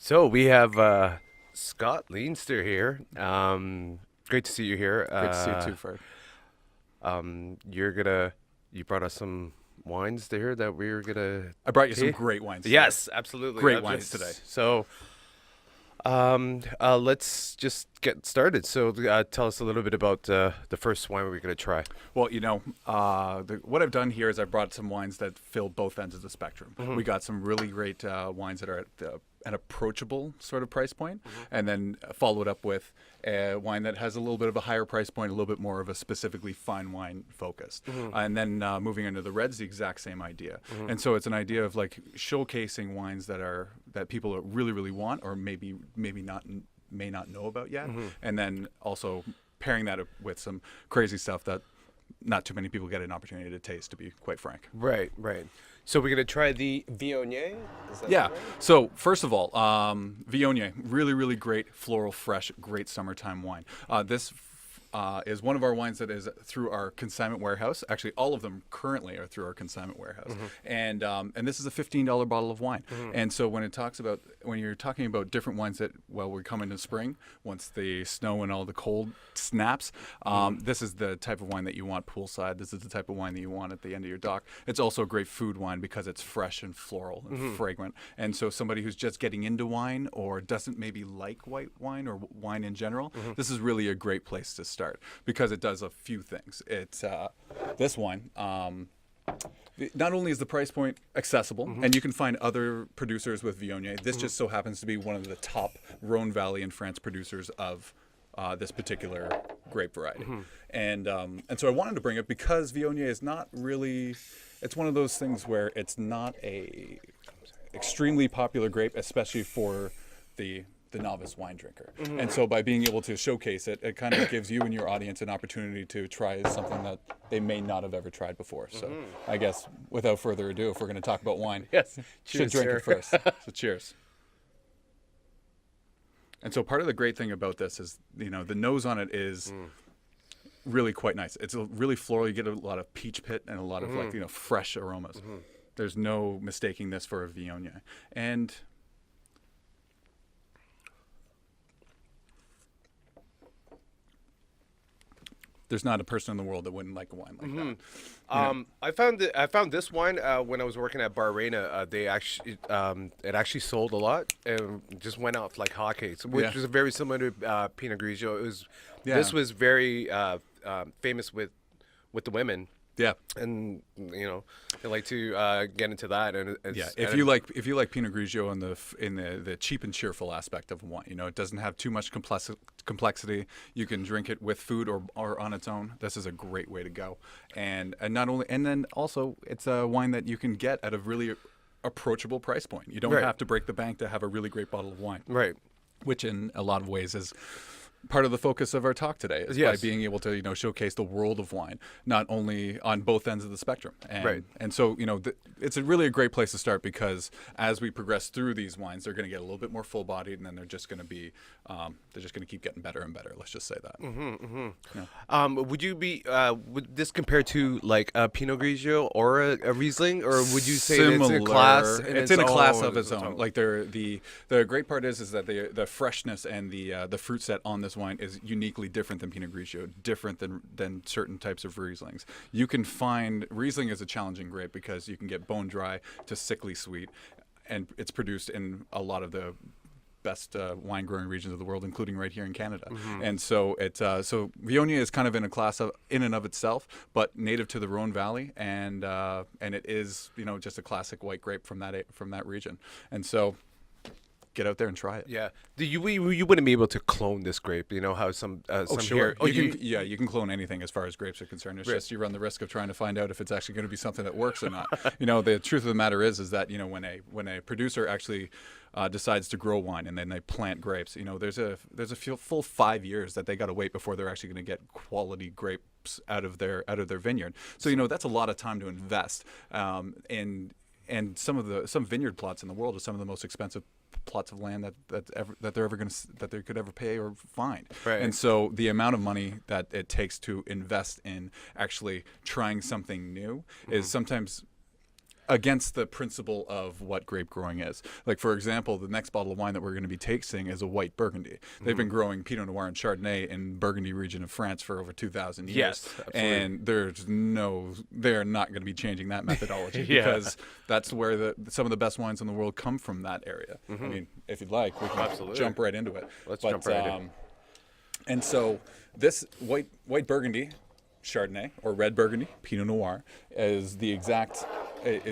So we have Scott Leinster here. Great to see you here. Great to see you too, Fred. You brought us some wines there that we're gonna I brought you some taste. great wines today. Yes, absolutely. Great wines today. So, let's just get started. So, tell us a little bit about the first wine we're gonna try. Well, what I've done here is I brought some wines that fill both ends of the spectrum. We got some really great wines that are at an approachable sort of price point, and then followed up with a wine that has a little bit of a higher price point, a little bit more of a specifically fine wine focus. And then moving into the reds, the exact same idea. And so it's an idea of like showcasing wines that people really, really want, or may not know about yet, and then also pairing that up with some crazy stuff that not too many people get an opportunity to taste, to be quite frank. Right, right. So we're gonna try the Viognier. Is that Yeah. right? So first of all, Viognier, really, really great, floral, fresh, great summertime wine. This is one of our wines that is through our consignment warehouse. Actually, all of them currently are through our consignment warehouse. And this is a $15 bottle of wine. And so when you're talking about different wines that, we come into spring, once the snow and all the cold snaps, this is the type of wine that you want poolside. This is the type of wine that you want at the end of your dock. It's also a great food wine because it's fresh and floral and fragrant. And so somebody who's just getting into wine or doesn't maybe like white wine or wine in general, this is really a great place to start because it does a few things. It's this wine. Not only is the price point accessible, and you can find other producers with Viognier. This just so happens to be one of the top Rhone Valley in France producers of this particular grape variety. And so I wanted to bring it because Viognier is not really. It's one of those things where it's not a extremely popular grape, especially for the novice wine drinker. And so by being able to showcase it, it kind of gives you and your audience an opportunity to try something that they may not have ever tried before. So I guess without further ado, if we're going to talk about wine, Yes. should Cheers, drink sir. it first. So cheers. And so part of the great thing about this is, the nose on it is really quite nice. It's really floral. You get a lot of peach pit and a lot of fresh aromas. There's no mistaking this for a Viognier. And there's not a person in the world that wouldn't like a wine like that. I found this wine when I was working at Barrena. They actually it actually sold a lot and just went off like hotcakes, which Yeah. was very similar to Pinot Grigio. Yeah. This was very famous with the women. Yeah. And they like to get into that, and If you like Pinot Grigio in the cheap and cheerful aspect of wine, it doesn't have too much complexity. You can drink it with food or on its own. This is a great way to go. And then also it's a wine that you can get at a really approachable price point. You don't Right. have to break the bank to have a really great bottle of wine, right. which in a lot of ways is part of the focus of our talk today, is by Yes. being able to showcase the world of wine, not only on both ends of the spectrum. And, Right. and so it's really a great place to start because as we progress through these wines, they're going to get a little bit more full bodied, and then they're just going to be keep getting better and better. Let's just say that. Would this compare to like a Pinot Grigio or a Riesling, or would you say Similar. it's in a class? It's in a class of its own. Like the great part is that the freshness and the fruit set on this wine is uniquely different than Pinot Grigio, different than certain types of Rieslings. You can find Riesling is a challenging grape because you can get bone dry to sickly sweet, and it's produced in a lot of the best wine growing regions of the world, including right here in Canada. And so so Viognier is kind of in a class in and of itself, but native to the Rhone Valley, and it is just a classic white grape from that region. And so get out there and try it. Yeah. You wouldn't be able to clone this grape. You know how some Sure. here. You can clone anything as far as grapes are concerned. It's just you run the risk of trying to find out if it's actually going to be something that works or not. The truth of the matter is that when a producer actually decides to grow wine and then they plant grapes, there's a full 5 years that they got to wait before they're actually going to get quality grapes out of their vineyard. So that's a lot of time to invest. And some vineyard plots in the world are some of the most expensive plots of land that they could ever pay or find. Right. And so the amount of money that it takes to invest in actually trying something new is sometimes against the principle of what grape growing is. Like, for example, the next bottle of wine that we're going to be tasting is a white Burgundy. They've been growing Pinot Noir and Chardonnay in Burgundy region of France for over 2,000 years. Yes, absolutely. And they're not going to be changing that methodology because that's where some of the best wines in the world come from that area. I mean, if you'd like, we can jump right into it. Let's jump right in. And so this white Burgundy, Chardonnay, or red Burgundy, Pinot Noir, is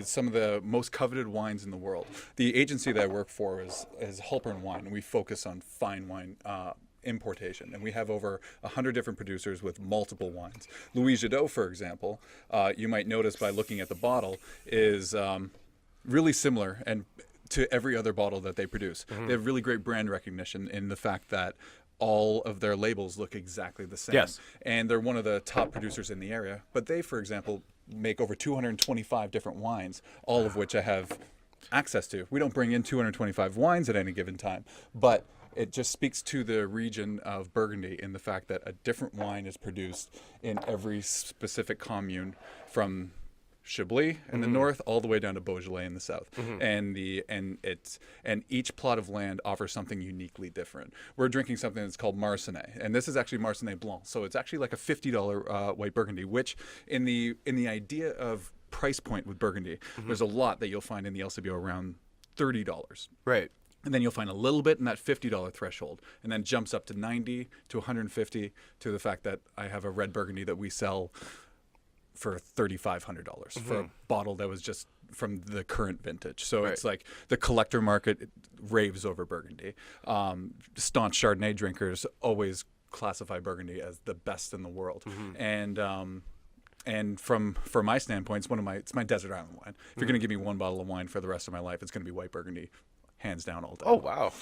some of the most coveted wines in the world. The agency that I work for is Halpern Wine, and we focus on fine wine importation, and we have over 100 different producers with multiple wines. Louis Jadot, for example, you might notice by looking at the bottle, is really similar and to every other bottle that they produce. They have really great brand recognition in the fact that all of their labels look exactly the same. Yes. And they're one of the top producers in the area. But they, for example, make over 225 different wines, all of which I have access to. We don't bring in 225 wines at any given time, but it just speaks to the region of Burgundy in the fact that a different wine is produced in every specific commune, from Chablis in the north all the way down to Beaujolais in the south. And each plot of land offers something uniquely different. We're drinking something that's called Marsanne, and this is actually Marsanne Blanc. So it's actually like a $50 white Burgundy, which in the idea of price point with Burgundy, there's a lot that you'll find in the LCBO around $30. Right. And then you'll find a little bit in that $50 threshold, and then jumps up to $90 to $150 to the fact that I have a red Burgundy that we sell for $3,500 for a bottle that was just from the current vintage. So it's like the collector market raves over Burgundy. Staunch Chardonnay drinkers always classify Burgundy as the best in the world. And from my standpoint, it's my desert island wine. If you're going to give me one bottle of wine for the rest of my life, it's going to be white Burgundy, hands down, all day. Oh, wow.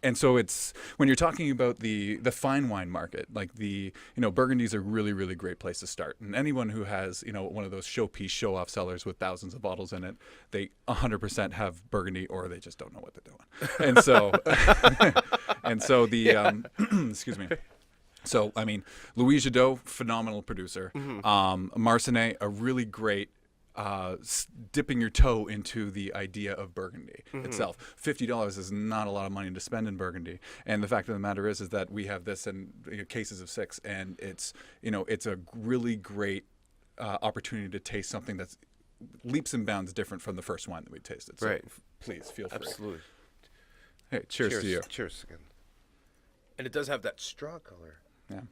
And so it's when you're talking about the fine wine market, like Burgundy's a really, really great place to start. And anyone who has, one of those showpiece, show-off cellars with thousands of bottles in it, they 100% have Burgundy, or they just don't know what they're doing. And so, excuse me. So, I mean, Louis Jadot, phenomenal producer. Marsanne, a really great dipping your toe into the idea of Burgundy itself. $50 is not a lot of money to spend in Burgundy, and the fact of the matter is that we have this in cases of 6, and it's a really great opportunity to taste something that's leaps and bounds different from the first wine that we tasted. So please feel free. Absolutely. Hey, cheers to you. Cheers again. And it does have that straw color. Yeah.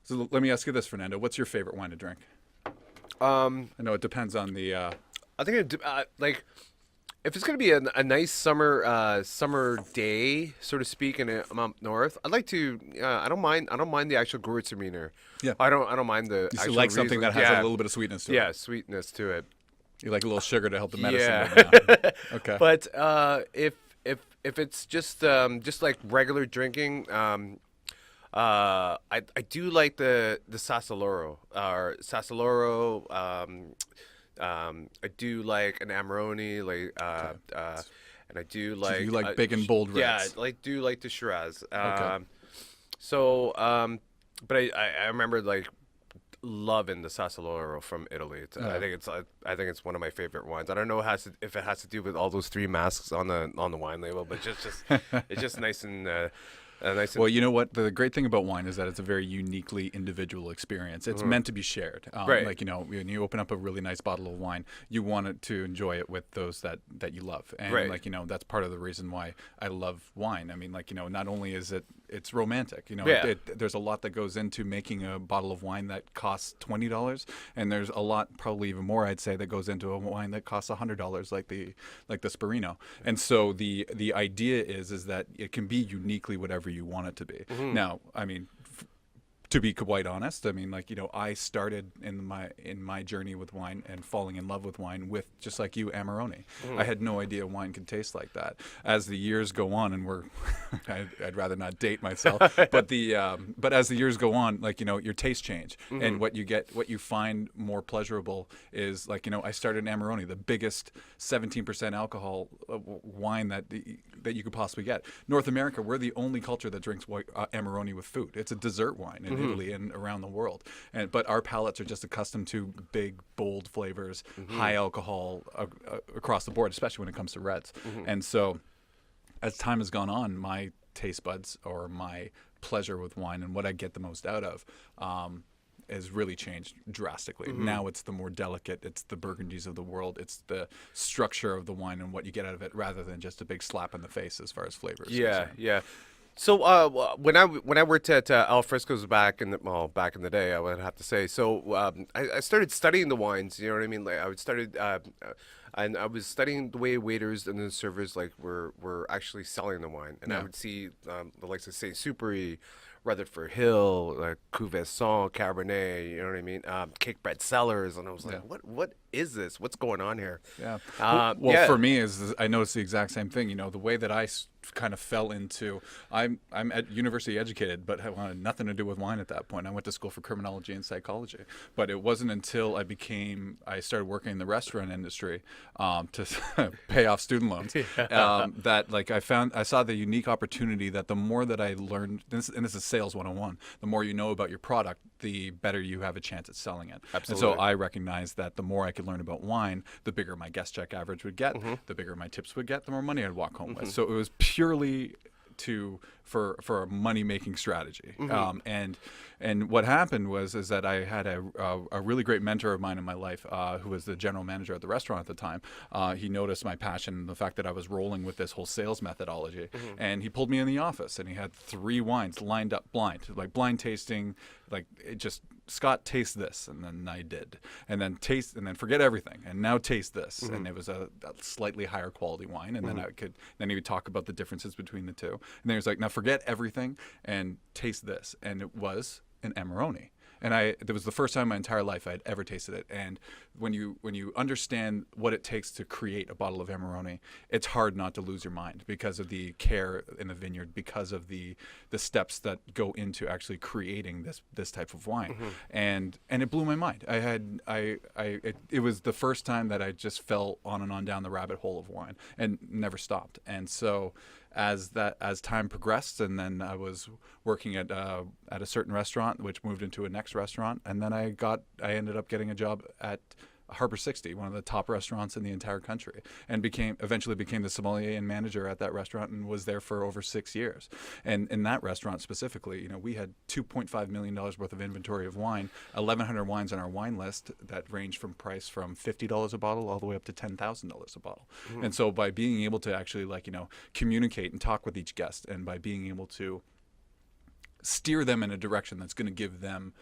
So let me ask you this, Fernando. What's your favorite wine to drink? I know it depends on the. I think like if it's gonna be a nice summer day, so to speak, and I'm up north, I'd like to. I don't mind the actual Gewürztraminer. Yeah. I don't mind the. You like something that has a little bit of sweetness to it. Yeah, sweetness to it. You like a little sugar to help the medicine go down. Okay. But if it's just like regular drinking, I do like the Sassoloro or Sassoloro. I do like an Amarone, and I do like. So you like big and bold reds. Yeah, do like the Shiraz. Okay. But I remember loving the Sassoloro from Italy. I think it's one of my favorite wines. I don't know if it has to do with all those 3 masks on the wine label, but it's just nice and. Well, you know what? The great thing about wine is that it's a very uniquely individual experience. It's meant to be shared. Right. When you open up a really nice bottle of wine, you want it to enjoy it with those that you love. And that's part of the reason why I love wine. I mean, not only is it's romantic, there's a lot that goes into making a bottle of wine that costs $20, and there's a lot, probably even more, I'd say, that goes into a wine that costs $100, like the Sparino. And so the idea is that it can be uniquely whatever you want it to be. Now, I mean, to be quite honest, I mean, I started in my journey with wine and falling in love with wine with, just like you, Amarone. I had no idea wine could taste like that. As the years go on, and I'd rather not date myself, but as the years go on, your tastes change, and what you find more pleasurable is I started in Amarone, the biggest 17% alcohol wine that you could possibly get. North America, we're the only culture that drinks Amarone with food. It's a dessert wine. Italy and around the world. But our palates are just accustomed to big, bold flavors, high alcohol across the board, especially when it comes to reds. And so as time has gone on, my taste buds or my pleasure with wine and what I get the most out of has really changed drastically. Now it's the more delicate, it's the Burgundies of the world, it's the structure of the wine and what you get out of it, rather than just a big slap in the face as far as flavors. Yeah. So when I worked at Al Fresco's back in the day, I would have to say. So I started studying the wines. You know what I mean? Like I started. And I was studying the way waiters and the servers were actually selling the wine, and I would see the likes of Saint Superi, Rutherford Hill, Cuvée Cabernet, you know what I mean? Cakebread Cellars, and I was like, what is this? What's going on here? Yeah. For me, I noticed the exact same thing. You know, the way that I kind of fell into, I'm university educated, but I wanted nothing to do with wine at that point. I went to school for criminology and psychology, but it wasn't until I started working in the restaurant industry to pay off student loans that I saw the unique opportunity that the more that I learned, and this is sales 101, the more you know about your product, the better you have a chance at selling it. Absolutely. And so I recognized that the more I could learn about wine, the bigger my guest check average would get, the bigger my tips would get, the more money I'd walk home with. So it was purely for a money making strategy. And what happened was that I had a really great mentor of mine in my life who was the general manager at the restaurant at the time. He noticed my passion and the fact that I was rolling with this whole sales methodology, and he pulled me in the office and he had 3 wines lined up blind tasting, like it just, Scott, taste this, and then I did, and then taste, and then forget everything, and now taste this, and it was a slightly higher quality wine, and then he would talk about the differences between the two, and then he was like, now forget everything and taste this, and it was an Amarone. And it was the first time in my entire life I'd ever tasted it. And when you understand what it takes to create a bottle of Amarone, it's hard not to lose your mind because of the care in the vineyard, because of the steps that go into actually creating this type of wine. And it blew my mind. It was the first time that I just fell on and on down the rabbit hole of wine and never stopped. And so as time progressed, and then I was working at a certain restaurant, which moved into a next restaurant, and then I ended up getting a job at Harbor 60, one of the top restaurants in the entire country, and eventually became the sommelier and manager at that restaurant, and was there for over 6 years. And in that restaurant specifically, we had $2.5 million worth of inventory of wine, 1,100 wines on our wine list that ranged from price from $50 a bottle all the way up to $10,000 a bottle. And so by being able to actually communicate and talk with each guest, and by being able to steer them in a direction that's going to give them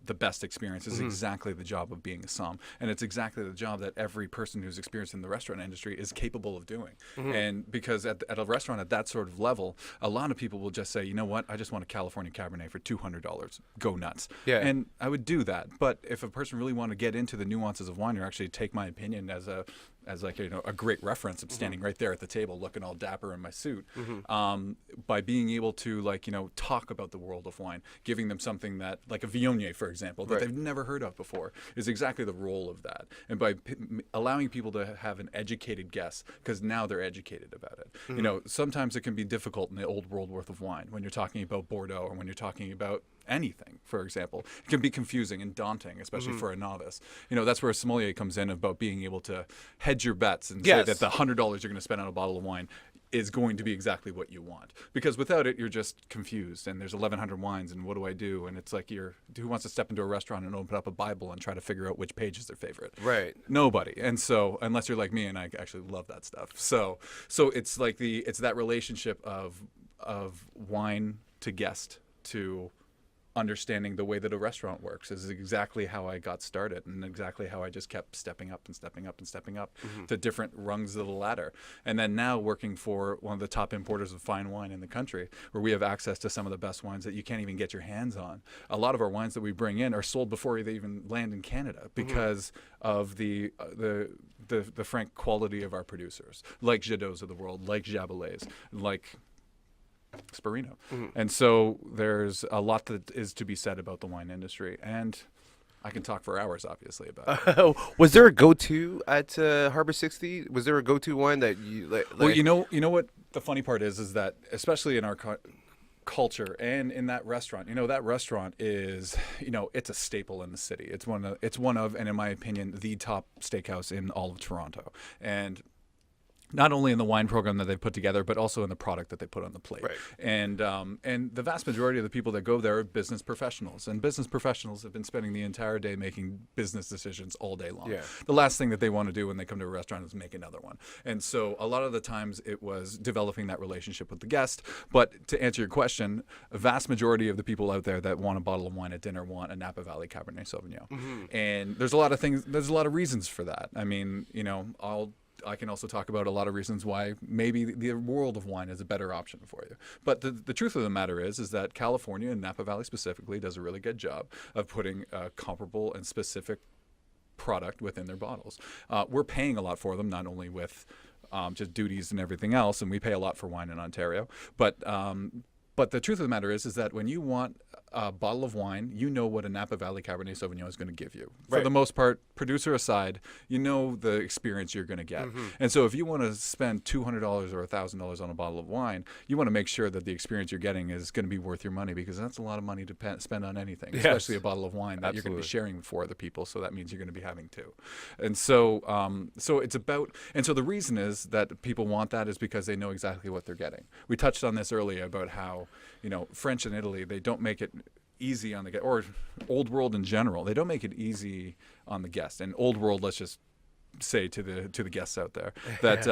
the best experience is exactly the job of being a somm, and it's exactly the job that every person who's experienced in the restaurant industry is capable of doing. And because at a restaurant at that sort of level, a lot of people will just say, you know what, I just want a California Cabernet for $200, go nuts. And I would do that, but if a person really wanted to get into the nuances of wine, or actually take my opinion as a great reference, I'm standing right there at the table looking all dapper in my suit, by being able to talk about the world of wine, giving them something that, like a Viognier, for example, that they've never heard of before, is exactly the role of that. And by allowing people to have an educated guess, because now they're educated about it. Sometimes it can be difficult in the old world worth of wine when you're talking about Bordeaux, or when you're talking about anything, for example. It can be confusing and daunting, especially for a novice. That's where a sommelier comes in, about being able to hedge your bets and say that the $100 you're going to spend on a bottle of wine is going to be exactly what you want. Because without it, you're just confused, and there's 1,100 wines, and what do I do? And it's like, who wants to step into a restaurant and open up a Bible and try to figure out which page is their favorite? Right. Nobody. And so, unless you're like me, and I actually love that stuff. So it's like it's that relationship of wine to guest to understanding the way that a restaurant works is exactly how I got started, and exactly how I just kept stepping up and stepping up and stepping up to different rungs of the ladder. And then now working for one of the top importers of fine wine in the country, where we have access to some of the best wines that you can't even get your hands on. A lot of our wines that we bring in are sold before they even land in Canada, because of the frank quality of our producers, like Jadot's of the world, like Jabalets, like Sparino. And so there's a lot that is to be said about the wine industry, and I can talk for hours, obviously, about it. Was there a go-to at Harbor 60? Was there a go-to wine that you like? Well, you know what the funny part is that, especially in our culture and in that restaurant. That restaurant is, it's a staple in the city. It's one of, and in my opinion, the top steakhouse in all of Toronto. And not only in the wine program that they've put together, but also in the product that they put on the plate. Right. And the vast majority of the people that go there are business professionals. And business professionals have been spending the entire day making business decisions all day long. Yeah. The last thing that they want to do when they come to a restaurant is make another one. And so a lot of the times it was developing that relationship with the guest. But to answer your question, a vast majority of the people out there that want a bottle of wine at dinner want a Napa Valley Cabernet Sauvignon. Mm-hmm. And there's a lot of reasons for that. I mean, I can also talk about a lot of reasons why maybe the world of wine is a better option for you. But the truth of the matter is that California and Napa Valley specifically does a really good job of putting a comparable and specific product within their bottles. We're paying a lot for them, not only with just duties and everything else, and we pay a lot for wine in Ontario, but the truth of the matter is that when you want a bottle of wine, you know what a Napa Valley Cabernet Sauvignon is going to give you. For the most part, producer aside, you know the experience you're going to get. Mm-hmm. And so if you want to spend $200 or $1,000 on a bottle of wine, you want to make sure that the experience you're getting is going to be worth your money, because that's a lot of money to spend on anything, especially a bottle of wine that you're going to be sharing with 4 other people. So that means you're going to be having 2. And so it's about, and so the reason is that people want that is because they know exactly what they're getting. We touched on this earlier about how, French and Italy, they don't make it easy on the guest, or Old World in general, they don't make it easy on the guest. And Old World, let's just say to the guests out there that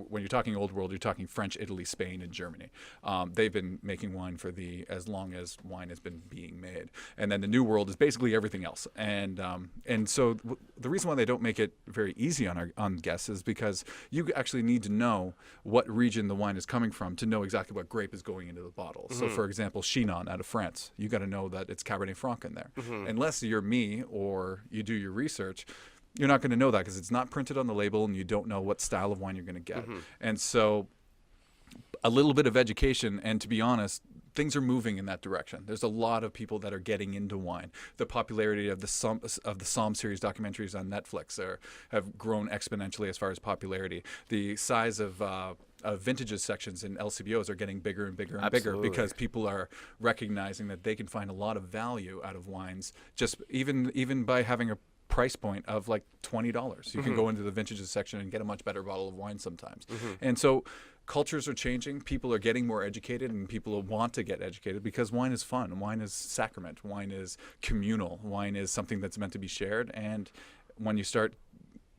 when you're talking Old World, you're talking French, Italy, Spain, and Germany. They've been making wine for as long as wine has been being made, and then the New World is basically everything else. And so the reason why they don't make it very easy on guests is because you actually need to know what region the wine is coming from to know exactly what grape is going into the bottle. Mm-hmm. So, for example, Chinon out of France, you got to know that it's Cabernet Franc in there. Mm-hmm. Unless you're me or you do your research, you're not going to know that because it's not printed on the label and you don't know what style of wine you're going to get. Mm-hmm. And so a little bit of education, and to be honest, things are moving in that direction. There's a lot of people that are getting into wine. The popularity of the Somm series documentaries on Netflix have grown exponentially as far as popularity. The size of vintages sections in LCBOs are getting bigger and bigger and bigger because people are recognizing that they can find a lot of value out of wines just even by having a price point of like $20. You can go into the vintages section and get a much better bottle of wine sometimes. Mm-hmm. And so cultures are changing. People are getting more educated, and people want to get educated because wine is fun. Wine is sacrament. Wine is communal. Wine is something that's meant to be shared. And when you start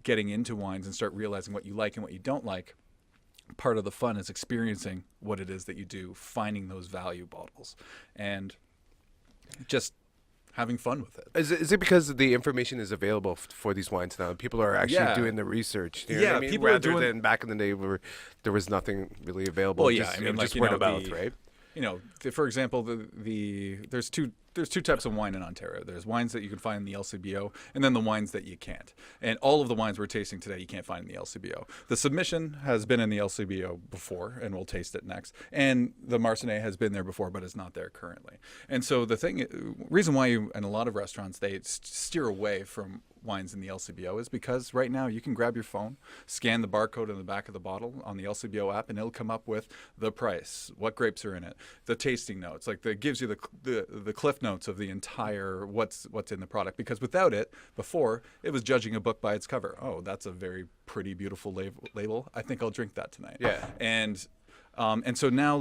getting into wines and start realizing what you like and what you don't like, part of the fun is experiencing what it is that you do, finding those value bottles, and just having fun with it. Is it because the information is available for these wines now? People are actually doing the research. You know what I mean? People Rather are doing than back in the day where there was nothing really available. Well, just, I mean, just word of mouth, right? For example, there's two types of wine in Ontario. There's wines that you can find in the LCBO, and then the wines that you can't. And all of the wines we're tasting today, you can't find in the LCBO. The Submission has been in the LCBO before, and we'll taste it next. And the Marsanais has been there before, but it's not there currently. And so reason why in a lot of restaurants they steer away from wines in the LCBO is because right now you can grab your phone, scan the barcode in the back of the bottle on the LCBO app, and it'll come up with the price, what grapes are in it, the tasting notes, like that gives you the cliff notes of the entire what's in the product. Because without it, before it was judging a book by its cover. Oh, that's a very pretty, beautiful label. I think I'll drink that tonight. Yeah. And so now,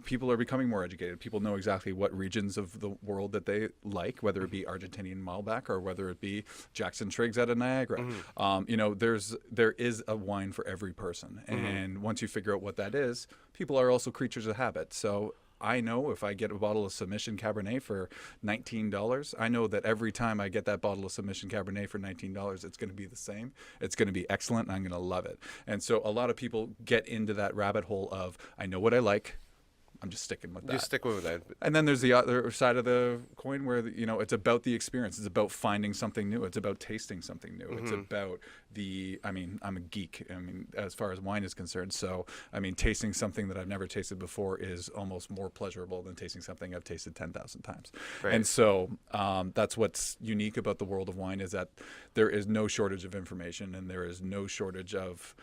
people are becoming more educated. People know exactly what regions of the world that they like, whether it be Argentinian Malbec or whether it be Jackson Triggs out of Niagara. Mm-hmm. There is a wine for every person. Mm-hmm. And once you figure out what that is, people are also creatures of habit. So I know if I get a bottle of Submission Cabernet for $19, I know that every time I get that bottle of Submission Cabernet for $19, it's going to be the same. It's going to be excellent, and I'm going to love it. And so a lot of people get into that rabbit hole of, I know what I like, I'm just sticking with that. Just stick with that. And then there's the other side of the coin where, it's about the experience. It's about finding something new. It's about tasting something new. Mm-hmm. It's about I'm a geek, as far as wine is concerned. So, tasting something that I've never tasted before is almost more pleasurable than tasting something I've tasted 10,000 times. Right. And so that's what's unique about the world of wine is that there is no shortage of information, and there is no shortage of,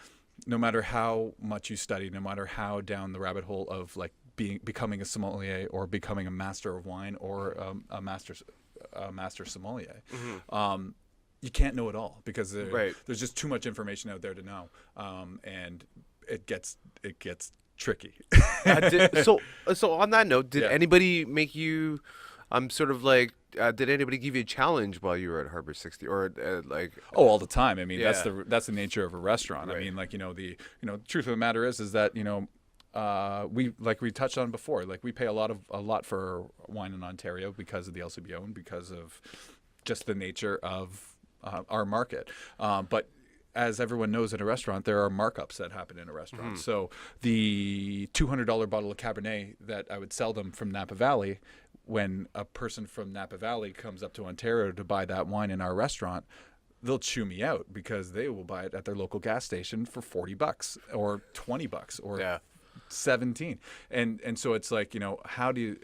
no matter how much you study, no matter how down the rabbit hole of becoming a sommelier or becoming a master of wine or a master sommelier. You can't know it all because there's just too much information out there to know, and it gets tricky. So on that note, did Yeah. anybody make you sort of like did anybody give you a challenge while you were at Harbor 60 or like Oh, all the time. I mean, Yeah. that's the nature of a restaurant. I Right. mean, like, the truth of the matter is that, we touched on before, like we pay a lot for wine in Ontario because of the LCBO and because of just the nature of our market. But as everyone knows in a restaurant, there are markups that happen in a restaurant. So the $200 bottle of Cabernet that I would sell them from Napa Valley, when a person from Napa Valley comes up to Ontario to buy that wine in our restaurant, they'll chew me out because they will buy it at their local gas station for $40 or $20 or 17. And so it's like, how do you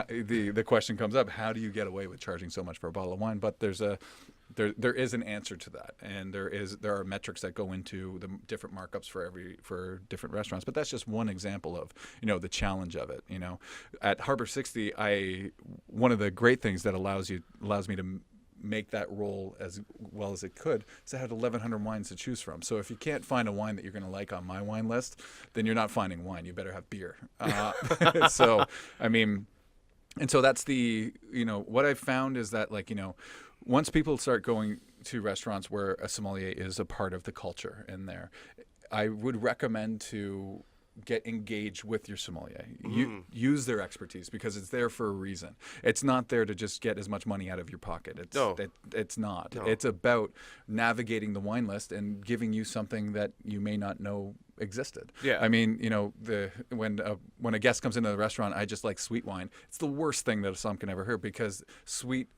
the question comes up, how do you get away with charging so much for a bottle of wine? But there is an answer to that, and there are metrics that go into the different markups for different restaurants. But that's just one example of the challenge of it. At Harbor 60, one of the great things that allows me to make that role as well as it could is I had 1,100 wines to choose from. So if you can't find a wine that you're going to like on my wine list, then you're not finding wine. You better have beer. So I mean, and so that's what I've found is that once people start going to restaurants where a sommelier is a part of the culture in there, I would recommend to get engaged with your sommelier. Use their expertise because it's there for a reason. It's not there to just get as much money out of your pocket. It's not. No. It's about navigating the wine list and giving you something that you may not know existed. Yeah. I mean, when a guest comes into the restaurant, I just like sweet wine. It's the worst thing that a som can ever hear because sweet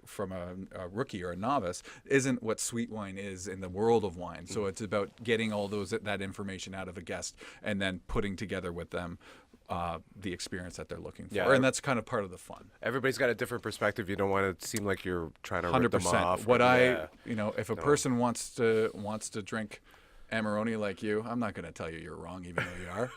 from a rookie or a novice isn't what sweet wine is in the world of wine. So it's about getting all that information out of a guest and then putting together with them the experience that they're looking for. Yeah. And that's kind of part of the fun. everybody's got a different perspective. You don't want to seem like you're trying to rip them 100%. off. If a person wants to drink Amarone like you, I'm not going to tell you you're wrong, even though you are.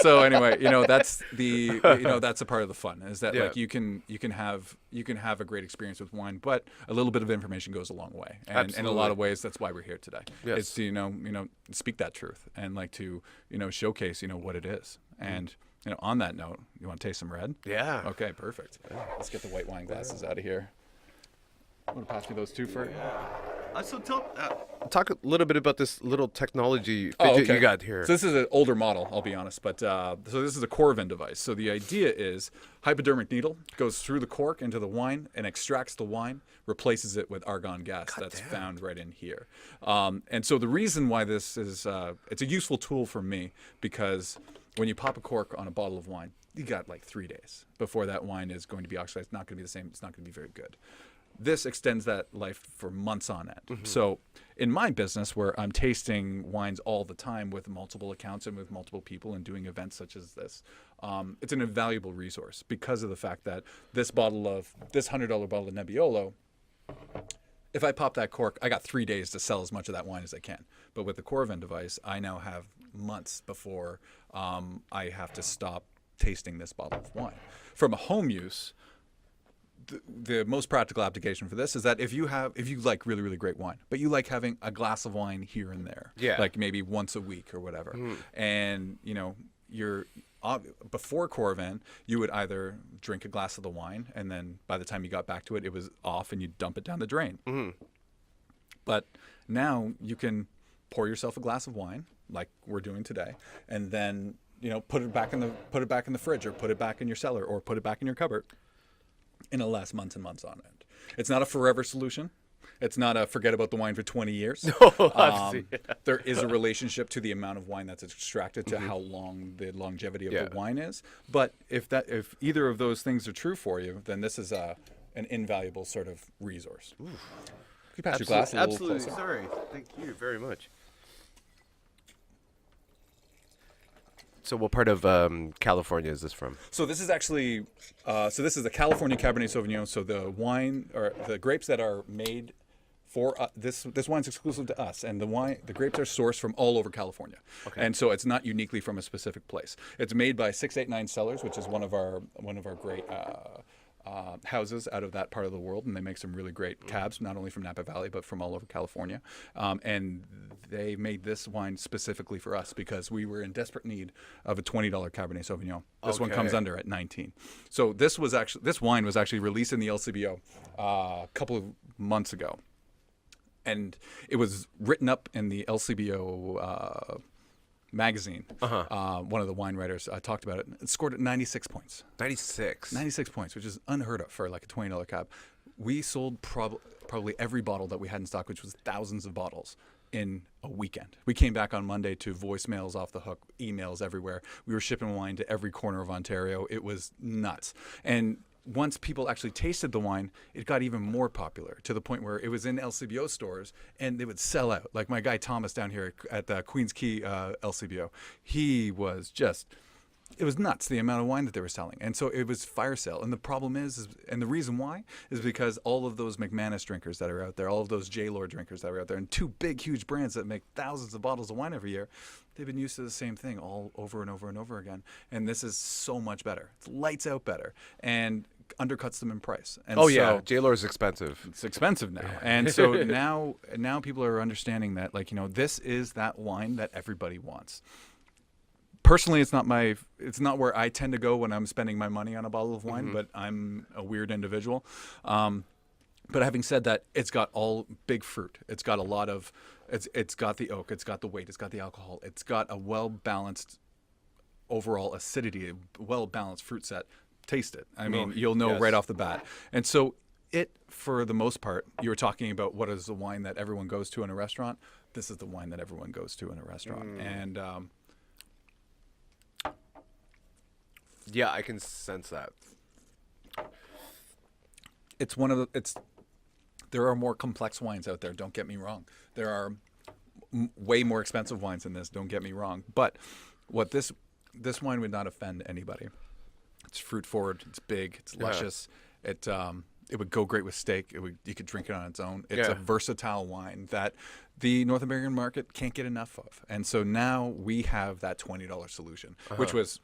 So anyway, that's that's a part of the fun is that like you can have a great experience with wine, but a little bit of information goes a long way. And in a lot of ways, that's why we're here today. Yes. It's to speak that truth and like to showcase what it is. And on that note, you want to taste some red? Yeah. Okay, perfect. Let's get the white wine glasses out of here. Want to pass me those two for? So talk a little bit about this little technology fidget you got here. So this is an older model, I'll be honest, but so this is a Corvin device. So the idea is hypodermic needle goes through the cork into the wine and extracts the wine, replaces it with argon gas that's found right in here. And so the reason why this is it's a useful tool for me because when you pop a cork on a bottle of wine, you got like 3 days before that wine is going to be oxidized. It's not going to be the same. It's not going to be very good. This extends that life for months on end. So in my business where I'm tasting wines all the time with multiple accounts and with multiple people and doing events such as this, it's an invaluable resource because of the fact that this $100 bottle of Nebbiolo, if I pop that cork, I got 3 days to sell as much of that wine as I can. But with the Corvin device, I now have months before I have to stop tasting this bottle of wine. From a home use, the most practical application for this is that if you like really, really great wine, but you like having a glass of wine here and there, like maybe once a week or whatever, and you're before Corvin, you would either drink a glass of the wine and then by the time you got back to it, it was off and you dump it down the drain. But now you can pour yourself a glass of wine like we're doing today, and then put it back in the fridge or put it back in your cellar or put it back in your cupboard. And it'll last months and months on end. It's not a forever solution. It's not a forget about the wine for 20 years. There is a relationship to the amount of wine that's extracted to how long the longevity of the wine is. But if either of those things are true for you, then this is an invaluable sort of resource. Can you pass your glass a little closer? Sorry. Thank you very much. So what part of California is this from? So this is actually, this is a California Cabernet Sauvignon. So the wine or the grapes that are made for this wine's exclusive to us, and the grapes are sourced from all over California, and so it's not uniquely from a specific place. It's made by 689 Cellars, which is one of our great houses out of that part of the world, and they make some really great cabs, not only from Napa Valley but from all over California. And they made this wine specifically for us because we were in desperate need of a $20 Cabernet Sauvignon. This one comes under at 19. So this wine was actually released in the LCBO a couple of months ago. And it was written up in the LCBO magazine. One of the wine writers talked about it. It scored at 96 points. 96 points, which is unheard of for like a $20 cab. We sold probably every bottle that we had in stock, which was thousands of bottles, in a weekend. We came back on Monday to voicemails off the hook, emails everywhere. We were shipping wine to every corner of Ontario. It was nuts. And once people actually tasted the wine, it got even more popular to the point where it was in LCBO stores and they would sell out. Like my guy Thomas down here at the Queens Quay LCBO, he was just, it was nuts the amount of wine that they were selling. And so it was fire sale. And the problem is and the reason why is because all of those McManus drinkers that are out there, all of those J-Lord drinkers that are out there, and two big, huge brands that make thousands of bottles of wine every year, they've been used to the same thing all over and over and over again. And this is so much better. It's lights out better. And undercuts them in price. And yeah, J-Lore is expensive. It's expensive now. And so now people are understanding that, like, this is that wine that everybody wants. Personally, it's not where I tend to go when I'm spending my money on a bottle of wine, but I'm a weird individual. But having said that, it's got all big fruit. It's got a lot of, it's got the oak, it's got the weight, it's got the alcohol, it's got a well-balanced overall acidity, a well-balanced fruit set. Taste it. I mean, you'll know right off the bat. And so for the most part, you were talking about what is the wine that everyone goes to in a restaurant. This is the wine that everyone goes to in a restaurant. And yeah, I can sense that. It's there are more complex wines out there. Don't get me wrong. There are way more expensive wines than this. Don't get me wrong. But what this wine would not offend anybody. It's fruit forward. It's big. It's luscious. It would go great with steak. You could drink it on its own. It's a versatile wine that the North American market can't get enough of. And so now we have that $20 solution, which was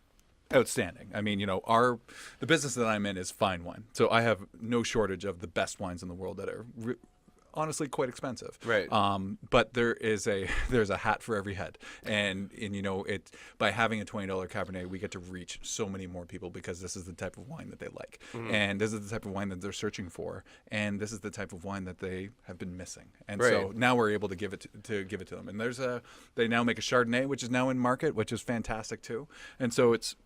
outstanding. I mean, the business that I'm in is fine wine. So I have no shortage of the best wines in the world that are honestly quite expensive. Right. But there's a hat for every head. And by having a $20 Cabernet, we get to reach so many more people because this is the type of wine that they like. And this is the type of wine that they're searching for. And this is the type of wine that they have been missing. And so now we're able to give it to them. And they now make a Chardonnay, which is now in market, which is fantastic too. And so it's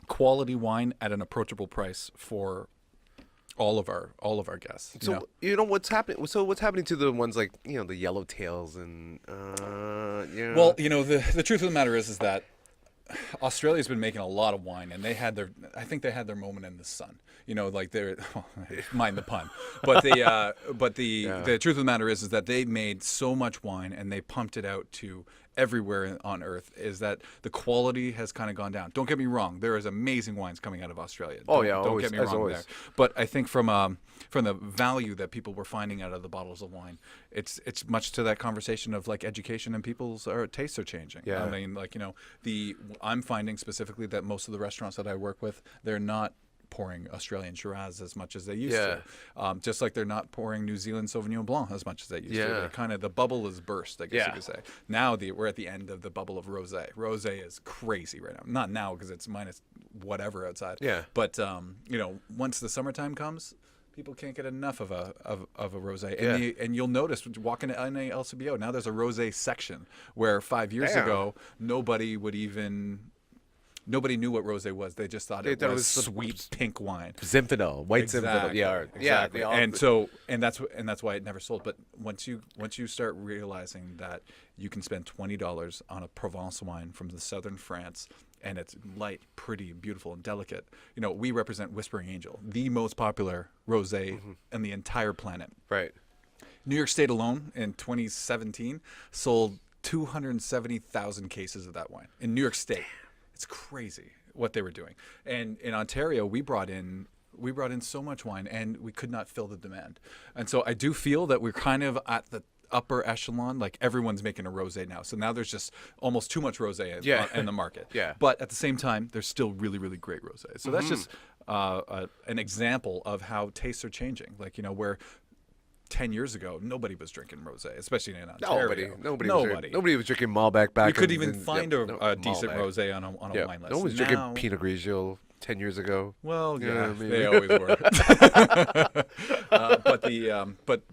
quality wine at an approachable price for all of our guests. So what's happening? So what's happening to the ones like the yellowtails and Well, the truth of the matter is that Australia's been making a lot of wine, and I think they had their moment in the sun. Like mind the pun, but the truth of the matter is that they made so much wine and they pumped it out to everywhere on earth, is that the quality has kind of gone down. Don't get me wrong, there is amazing wines coming out of Australia. Don't get me wrong there. But I think from the value that people were finding out of the bottles of wine, it's much to that conversation of like education, and people's tastes are changing. Yeah. I mean, I'm finding specifically that most of the restaurants that I work with, they're not pouring Australian Shiraz as much as they used to. Just like they're not pouring New Zealand Sauvignon Blanc as much as they used to. The bubble is burst, I guess you could say. Now we're at the end of the bubble of rosé. Rosé is crazy right now. Not now because it's minus whatever outside. Yeah. But once the summertime comes, people can't get enough of a rosé. And you'll notice walking in a LCBO, now there's a rosé section where 5 years ago nobody knew what rosé was. They just thought it was sweet pink wine. Zinfandel, white Zinfandel. Exactly. And that's why it never sold. But once you start realizing that you can spend $20 on a Provence wine from the southern France, and it's light, pretty, beautiful, and delicate. We represent Whispering Angel, the most popular rosé in the entire planet. Right. New York State alone in 2017 sold 270,000 cases of that wine in New York State. It's crazy what they were doing. And in Ontario, we brought in We brought in so much wine, and we could not fill the demand. And so I do feel that we're kind of at the upper echelon. Like everyone's making a rosé now, so now there's just almost too much rosé in the market. Yeah. But at the same time, there's still really, really great rosé. So that's just an example of how tastes are changing. Like, you know, where 10 years ago, nobody was drinking rosé, especially in Ontario. Nobody was drinking Malbec back. You couldn't even find a decent rosé on a wine list. No one was drinking Pinot Grigio 10 years ago. Well, You know yeah, what I mean? they always were.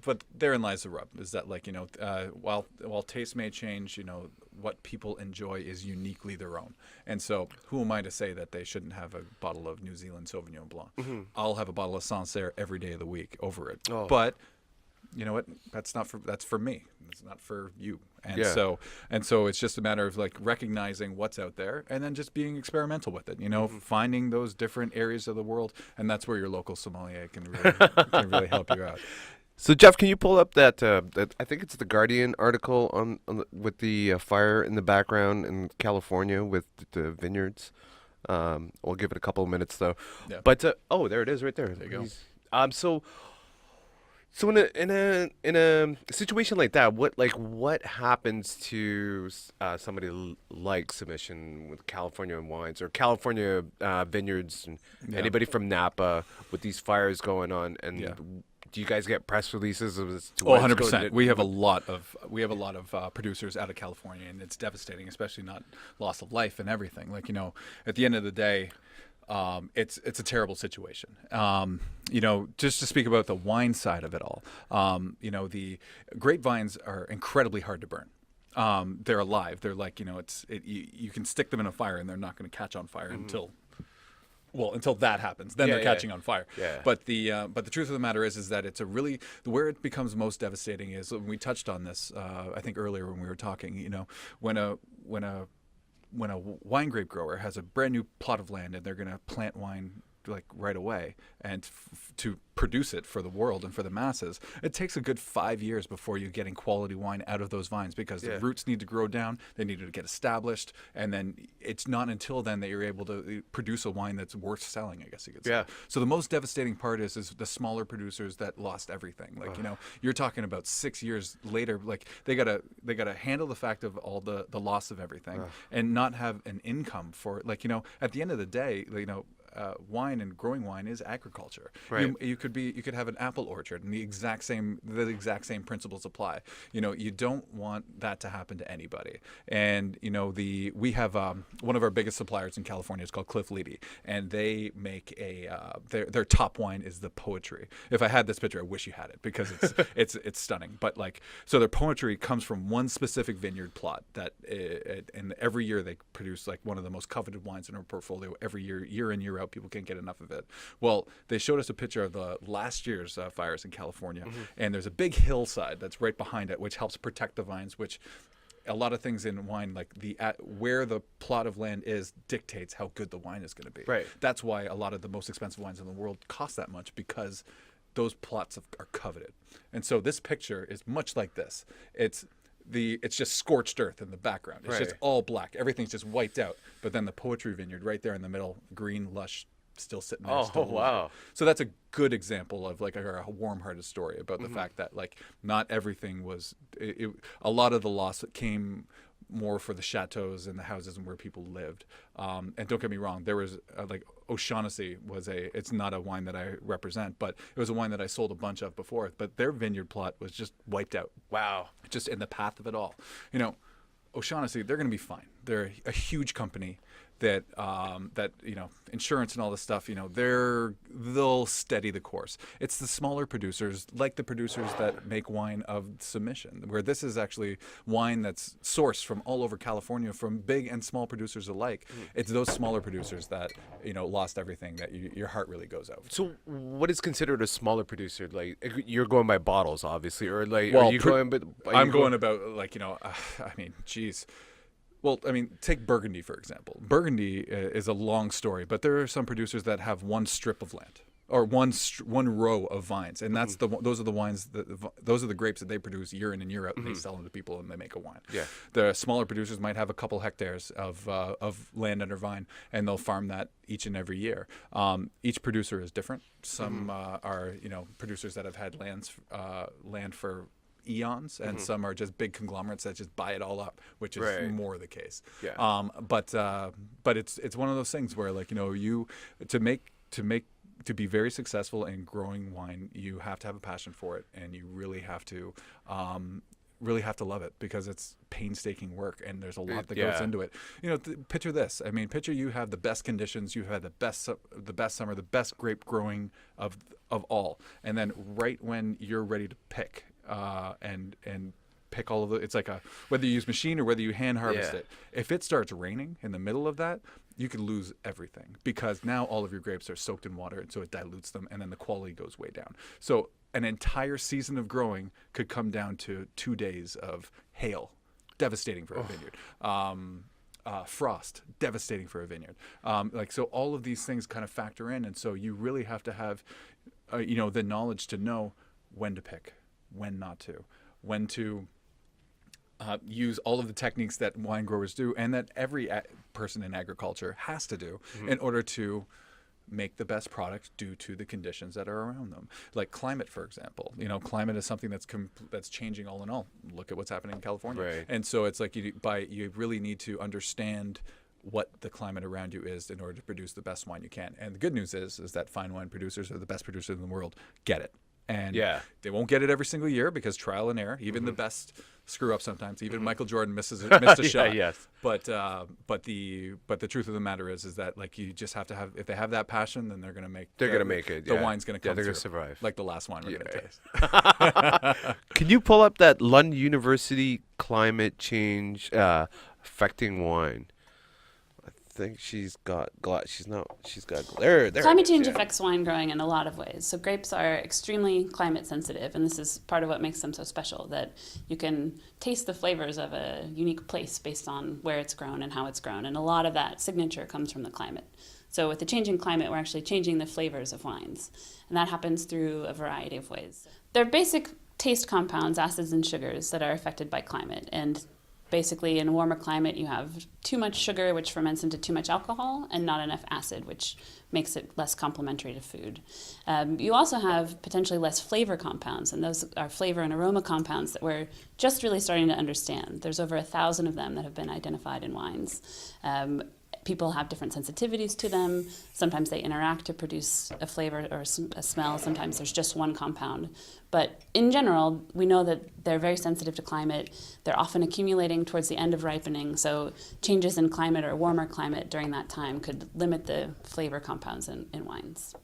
But therein lies the rub. Is that, like, you know, while taste may change, you know, what people enjoy is uniquely their own. And so, who am I to say that they shouldn't have a bottle of New Zealand Sauvignon Blanc? I'll have a bottle of Sancerre every day of the week over it. Oh. But you know what? That's for me. It's not for you. And Yeah. so it's just a matter of like recognizing what's out there and then just being experimental with it. You know, finding those different areas of the world, and that's where your local sommelier can really help you out. So Jeff, can you pull up that I think it's the Guardian article with the fire in the background in California with the vineyards? We'll give it a couple of minutes though. Yeah. But there it is right there. There you go. So in a situation like that, what happens to somebody like Submission with California Wines or California Vineyards and anybody from Napa with these fires going on? And do you guys get press releases as to Oh, 100%. We have a lot of producers out of California, and it's devastating, especially not loss of life and everything. Like, you know, at the end of the day, it's a terrible situation. You know, just to speak about the wine side of it all, you know, the grapevines are incredibly hard to burn. They're alive. They're like, you know, you can stick them in a fire and they're not going to catch on fire until that happens. Then they're catching on fire. Yeah. But the truth of the matter is that it's where it becomes most devastating is, and we touched on this, I think earlier when we were talking, you know, when a wine grape grower has a brand new plot of land and they're going to plant wine like right away and to produce it for the world and for the masses, it takes a good 5 years before you're getting quality wine out of those vines because the roots need to grow down, they need to get established, and then it's not until then that you're able to produce a wine that's worth selling, I guess you could say. Yeah. So the most devastating part is the smaller producers that lost everything. Like, you know, you're talking about 6 years later, like they gotta handle the fact of all the loss of everything and not have an income for it. Like, you know, at the end of the day, you know, wine and growing wine is agriculture. Right. You could have an apple orchard, and the exact same principles apply. You know, you don't want that to happen to anybody. And you know, we have one of our biggest suppliers in California is called Cliff Leedy, and they make their top wine is the Poetry. If I had this picture, I wish you had it because it's stunning. But like, so their Poetry comes from one specific vineyard plot and every year they produce like one of the most coveted wines in our portfolio every year in, year out. People can't get enough of it. Well, they showed us a picture of the last year's fires in California, and there's a big hillside that's right behind it, which helps protect the vines, which a lot of things in wine, like where the plot of land is dictates how good the wine is going to be. Right. That's why a lot of the most expensive wines in the world cost that much, because those plots are coveted. And so this picture is much like this. It's just scorched earth in the background. It's just all black. Everything's just wiped out. But then the Poetry vineyard right there in the middle, green, lush, still sitting there. Oh, wow. So that's a good example of like a warm-hearted story about the fact that like not everything was. A lot of the loss came more for the chateaus and the houses and where people lived. And don't get me wrong, there was like O'Shaughnessy it's not a wine that I represent, but it was a wine that I sold a bunch of before. But their vineyard plot was just wiped out. Wow. Just in the path of it all. You know, O'Shaughnessy, they're going to be fine. They're a huge company that you know, insurance and all this stuff, you know, they'll steady the course. It's the smaller producers, like the producers that make wine of Submission, where this is actually wine that's sourced from all over California, from big and small producers alike. It's those smaller producers that, you know, lost everything, that your heart really goes out for. So what is considered a smaller producer? Like, you're going by bottles, obviously, or like, Well, are you going? I'm going about like, you know, I mean, geez. Well, I mean, take Burgundy, for example. Burgundy is a long story, but there are some producers that have one strip of land. or one row of vines, and that's those are the wines those are the grapes that they produce year in and year out, and they sell them to people and they make a wine. Yeah. The smaller producers might have a couple hectares of land under vine, and they'll farm that each and every year. Each producer is different. Some are producers that have had land for eons, and some are just big conglomerates that just buy it all up, which is more the case. Yeah. But it's one of those things where, like, you to be very successful in growing wine, you have to have a passion for it, and you really have to love it, because it's painstaking work and there's a lot that goes into it. Picture this. I mean, picture you have the best conditions, you have the best summer, the best grape growing of all, and then right when you're ready to pick and pick all of it's like whether you use machine or whether you hand harvest it. If it starts raining in the middle of that, you could lose everything, because now all of your grapes are soaked in water, and so it dilutes them, and then the quality goes way down. So an entire season of growing could come down to 2 days of hail, devastating for a vineyard. Frost, devastating for a vineyard. So all of these things kind of factor in, and so you really have to have, the knowledge to know when to pick, when not to, when to use all of the techniques that wine growers do, and that every person in agriculture has to do in order to make the best product due to the conditions that are around them. Like climate, for example. Climate is something that's changing all in all. Look at what's happening in California. Right. And so it's like you really need to understand what the climate around you is in order to produce the best wine you can. And the good news is that fine wine producers are the best producers in the world get it. And they won't get it every single year, because trial and error. Even the best screw up sometimes. Even Michael Jordan missed a shot. Yes. But the truth of the matter is that, like, you just have to have, if they have that passion, then they're gonna make it. The wine's gonna come. Yeah, they're through, gonna survive. like the last wine we're gonna taste. Can you pull up that London University climate change affecting wine? I think she's got there. Climate change affects wine growing in a lot of ways. So grapes are extremely climate sensitive, and this is part of what makes them so special, that you can taste the flavors of a unique place based on where it's grown and how it's grown, and a lot of that signature comes from the climate. So with the changing climate, we're actually changing the flavors of wines, and that happens through a variety of ways. There are basic taste compounds, acids and sugars, that are affected by climate, and basically, in a warmer climate, you have too much sugar, which ferments into too much alcohol, and not enough acid, which makes it less complementary to food. You also have potentially less flavor compounds, and those are flavor and aroma compounds that we're just really starting to understand. There's over 1,000 of them that have been identified in wines. People have different sensitivities to them. Sometimes they interact to produce a flavor or a smell. Sometimes there's just one compound. But in general, we know that they're very sensitive to climate. They're often accumulating towards the end of ripening. So changes in climate or warmer climate during that time could limit the flavor compounds in wines.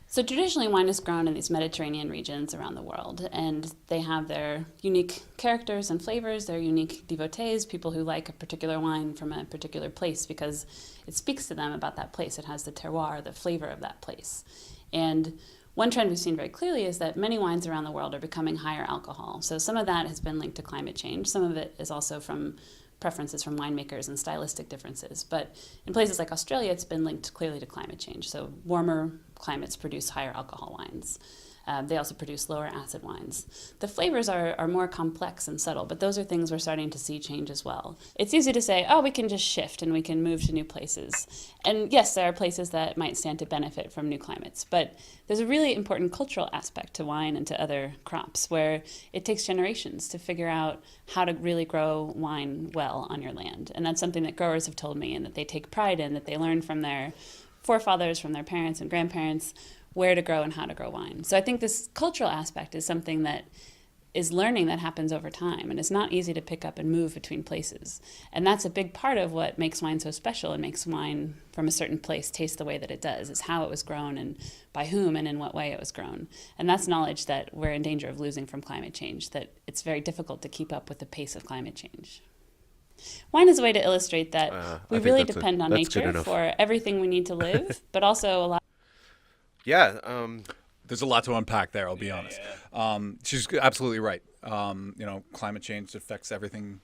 So traditionally, wine is grown in these Mediterranean regions around the world, and they have their unique characters and flavors, their unique devotees, people who like a particular wine from a particular place because it speaks to them about that place. It has the terroir, the flavor of that place. And one trend we've seen very clearly is that many wines around the world are becoming higher alcohol. So some of that has been linked to climate change. Some of it is also from preferences from winemakers and stylistic differences. But in places like Australia, it's been linked clearly to climate change. So warmer climates produce higher alcohol wines. They also produce lower acid wines. The flavors are more complex and subtle, but those are things we're starting to see change as well. It's easy to say, we can just shift and we can move to new places. And yes, there are places that might stand to benefit from new climates, but there's a really important cultural aspect to wine and to other crops where it takes generations to figure out how to really grow wine well on your land. And that's something that growers have told me and that they take pride in, that they learn from their forefathers, from their parents and grandparents, where to grow and how to grow wine. So I think this cultural aspect is something that is learning that happens over time, and it's not easy to pick up and move between places. And that's a big part of what makes wine so special and makes wine from a certain place taste the way that it does, is how it was grown and by whom and in what way it was grown. And that's knowledge that we're in danger of losing from climate change, that it's very difficult to keep up with the pace of climate change. Wine is a way to illustrate that we really depend on nature for everything we need to live, but also a lot. Yeah. There's a lot to unpack there, I'll be honest. She's absolutely right. Climate change affects everything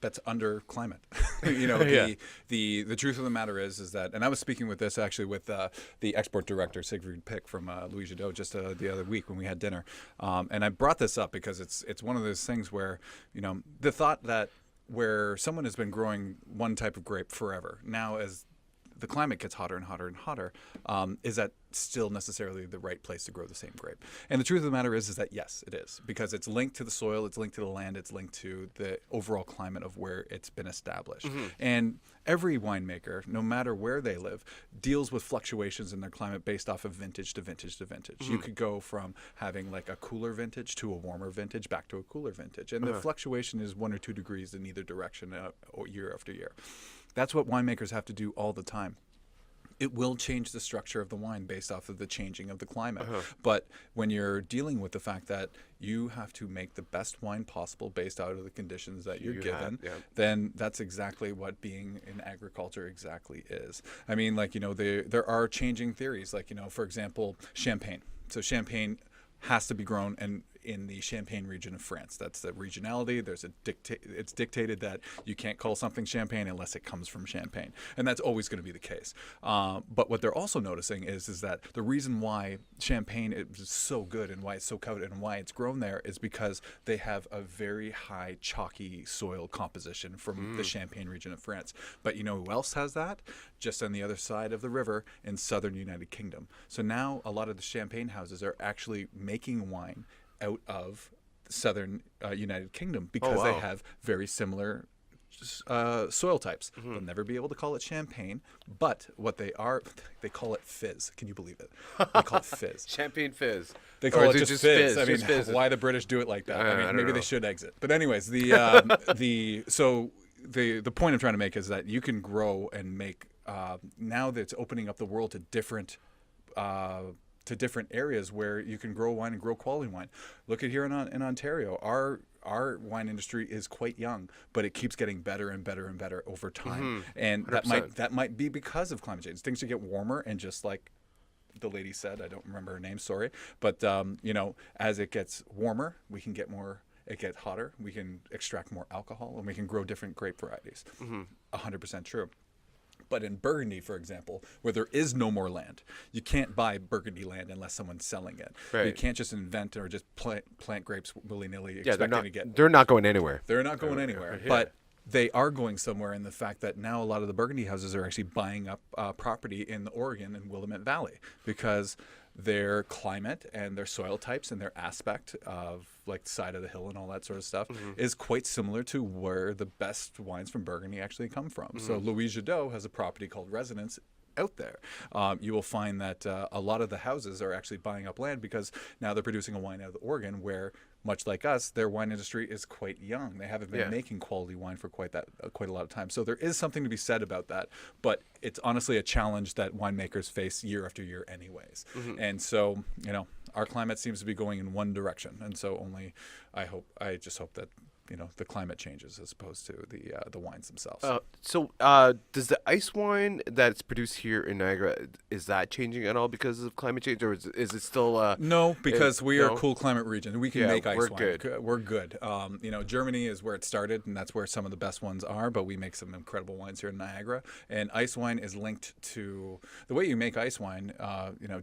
that's under climate. You know, Yeah. the truth of the matter is that, and I was speaking with this actually with the export director Siegfried Pick from Louis Jadot just the other week when we had dinner, and I brought this up because it's one of those things where, you know, the thought that where someone has been growing one type of grape forever, now as the climate gets hotter and hotter and hotter, is that still necessarily the right place to grow the same grape? And the truth of the matter is that yes, it is, because it's linked to the soil, it's linked to the land, it's linked to the overall climate of where it's been established. And every winemaker, no matter where they live, deals with fluctuations in their climate based off of vintage to vintage to vintage. You could go from having like a cooler vintage to a warmer vintage back to a cooler vintage, and the fluctuation is 1 or 2 degrees in either direction or year after year. That's what winemakers have to do all the time. It will change the structure of the wine based off of the changing of the climate. But when you're dealing with the fact that you have to make the best wine possible based out of the conditions that you're given, then that's exactly what being in agriculture exactly is. I mean, like, you know, there are changing theories, like, you know, for example, Champagne. So Champagne has to be grown and in the Champagne region of France. That's the regionality. There's it's dictated that you can't call something Champagne unless it comes from Champagne, and that's always going to be the case. But what they're also noticing is that the reason why Champagne is so good and why it's so coveted and why it's grown there is because they have a very high chalky soil composition from the Champagne region of France. But you know who else has that? Just on the other side of the river in southern United Kingdom. So now a lot of the Champagne houses are actually making wine out of southern United Kingdom because they have very similar soil types. They'll never be able to call it Champagne, but what they call it fizz. Can you believe it? They call it fizz. Champagne fizz. They call Or it is just fizz. I mean, fizz? why the British do it like that? I mean, maybe know. they should exit. But anyways, the point I'm trying to make is that you can grow and make, now that it's opening up the world to different areas where you can grow wine and grow quality wine. Look at here in Ontario. Our wine industry is quite young, but it keeps getting better and better and better over time. And 100%. that might be because of climate change. Things should get warmer, and just like the lady said, I don't remember her name, sorry, but you know, as it gets warmer, we can get more. It gets hotter, we can extract more alcohol, and we can grow different grape varieties. 100% true. But in Burgundy, for example, where there is no more land, you can't buy Burgundy land unless someone's selling it. Right. You can't just invent or just plant grapes willy-nilly Yeah, expecting to get. they're not going anywhere. They're not going anywhere. Yeah. But they are going somewhere in the fact that now a lot of the Burgundy houses are actually buying up property in the Oregon and Willamette Valley because their climate and their soil types and their aspect of like the side of the hill and all that sort of stuff is quite similar to where the best wines from Burgundy actually come from. So Louis Jadot has a property called Residence out there. You will find that a lot of the houses are actually buying up land because now they're producing a wine out of Oregon where, much like us, their wine industry is quite young. They haven't been making quality wine for quite a lot of time. So there is something to be said about that, but it's honestly a challenge that winemakers face year after year anyways. And so, you know, our climate seems to be going in one direction. And so I just hope that, you know, the climate changes as opposed to the wines themselves. So does the ice wine that's produced here in Niagara, is that changing at all because of climate change, or is it still no, because we are no? a cool climate region. We can Yeah, make ice we're wine. good. We're good. You know, Germany is where it started, and that's where some of the best ones are, but we make some incredible wines here in Niagara. And ice wine is linked to the way you make ice wine. You know,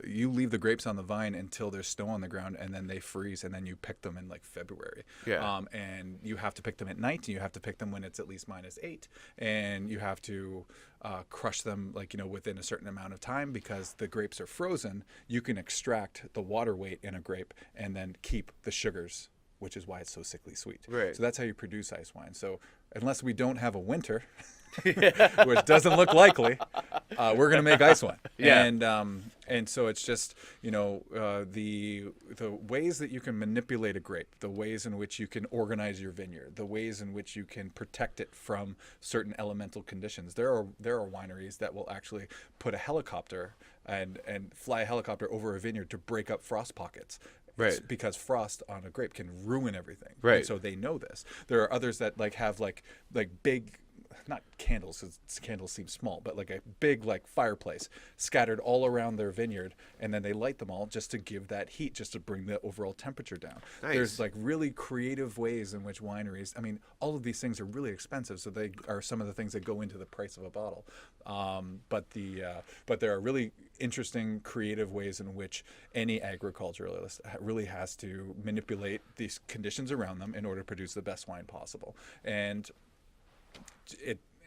you leave the grapes on the vine until there's snow on the ground, and then they freeze, and then you pick them in like February. Yeah. And you have to pick them at night, and you have to pick them when it's at least -8, and you have to crush them, like, you know, within a certain amount of time because the grapes are frozen. You can extract the water weight in a grape and then keep the sugars, which is why it's so sickly sweet. Right. So that's how you produce ice wine. So unless we don't have a winter, which doesn't look likely, we're going to make ice wine. Yeah. And so it's just, you know, the ways that you can manipulate a grape, the ways in which you can organize your vineyard, the ways in which you can protect it from certain elemental conditions. There are wineries that will actually put a helicopter and fly a helicopter over a vineyard to break up frost pockets. Right. Because frost on a grape can ruin everything. Right. And so they know this. There are others that have big not candles, 'cause candles seem small, but like a big like fireplace scattered all around their vineyard, and then they light them all just to give that heat, just to bring the overall temperature down. Nice. There's like really creative ways in which wineries, I mean, all of these things are really expensive, so they are some of the things that go into the price of a bottle. But there are really interesting, creative ways in which any agriculturalist really has to manipulate these conditions around them in order to produce the best wine possible.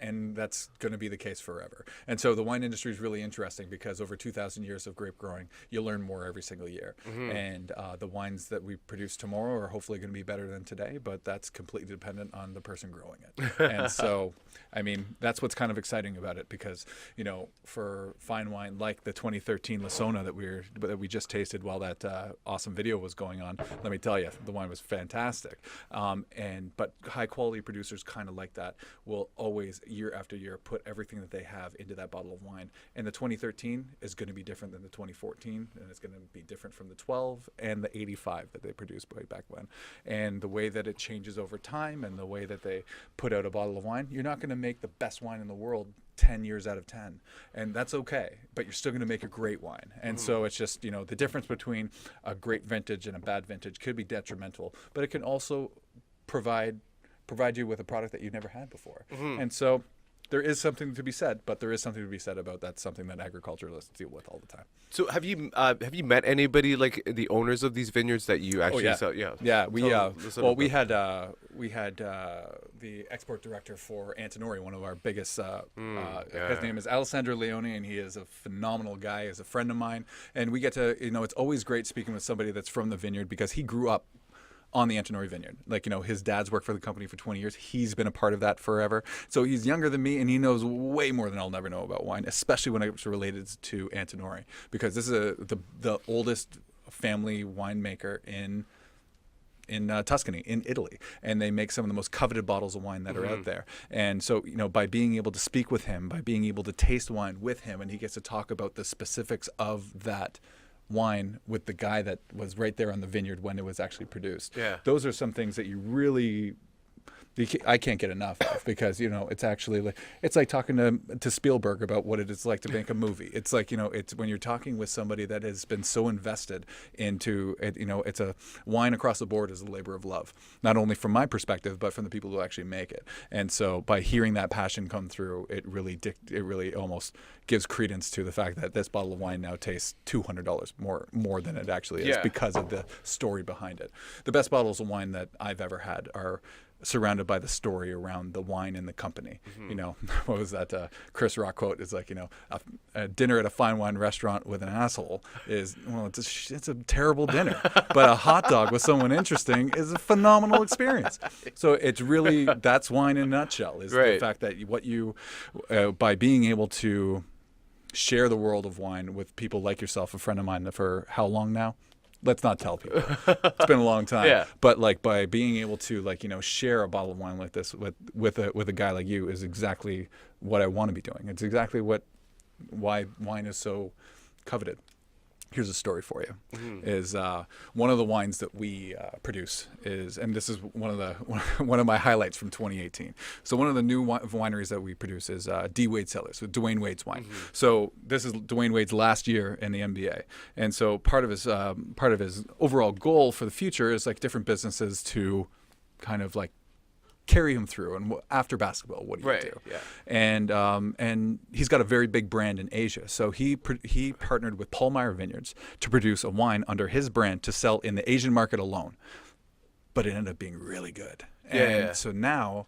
And that's going to be the case forever. And so the wine industry is really interesting because over 2,000 years of grape growing, you learn more every single year. And the wines that we produce tomorrow are hopefully going to be better than today, but that's completely dependent on the person growing it. And so, I mean, that's what's kind of exciting about it because, you know, for fine wine like the 2013 Lasona that we just tasted while that awesome video was going on, let me tell you, the wine was fantastic. But high quality producers kind of like that will always, year after year, put everything that they have into that bottle of wine. And the 2013 is going to be different than the 2014, and it's going to be different from the 12 and the 85 that they produced way back when. And the way that it changes over time and the way that they put out a bottle of wine, you're not going to make the best wine in the world 10 years out of 10, and that's okay, but you're still going to make a great wine. And so it's just, you know, the difference between a great vintage and a bad vintage could be detrimental, but it can also provide you with a product that you never had before. And so there is something to be said, but there is something to be said about that's something that agriculturalists deal with all the time. So have you met anybody like the owners of these vineyards that you actually sell? Yeah, we had the export director for Antinori, one of our biggest. His name is Alessandro Leone, and he is a phenomenal guy. He's a friend of mine, and we get to, you know, it's always great speaking with somebody that's from the vineyard because he grew up on the Antinori vineyard. Like, you know, his dad's worked for the company for 20 years. He's been a part of that forever. So he's younger than me, and he knows way more than I'll never know about wine, especially when it's related to Antinori, because this is the oldest family winemaker in Tuscany, in Italy, and they make some of the most coveted bottles of wine that are out there. And so, you know, by being able to speak with him, by being able to taste wine with him, and he gets to talk about the specifics of that wine with the guy that was right there on the vineyard when it was actually produced. Those are some things that you really, I can't get enough of, because, you know, it's actually like, it's like talking to Spielberg about what it is like to make a movie. It's like, you know, it's when you're talking with somebody that has been so invested into it, you know, it's a wine across the board is a labor of love, not only from my perspective, but from the people who actually make it. And so by hearing that passion come through, it really almost gives credence to the fact that this bottle of wine now tastes $200 more than it actually is, because of the story behind it. The best bottles of wine that I've ever had are surrounded by the story around the wine and the company. You know, what was that Chris Rock quote? It's like, you know, a dinner at a fine wine restaurant with an asshole is, well, it's a terrible dinner, but a hot dog with someone interesting is a phenomenal experience. So it's really, that's wine in a nutshell, is the fact that what you, by being able to share the world of wine with people like yourself, a friend of mine for how long now? Let's not tell people. It's been a long time. But like, by being able to, like, you know, share a bottle of wine like this with a guy like you is exactly what I want to be doing. It's exactly why wine is so coveted. Here's a story for you. Is one of the wines that we produce is, and this is one of my highlights from 2018. So one of the new wineries that we produce is D. Wade Cellars, with Dwayne Wade's wine. So this is Dwayne Wade's last year in the NBA, and so part of his overall goal for the future is like different businesses to kind of like carry him through, and after basketball, what do you do? And he's got a very big brand in Asia, so he partnered with Paul Meyer Vineyards to produce a wine under his brand to sell in the Asian market alone, but it ended up being really good. So now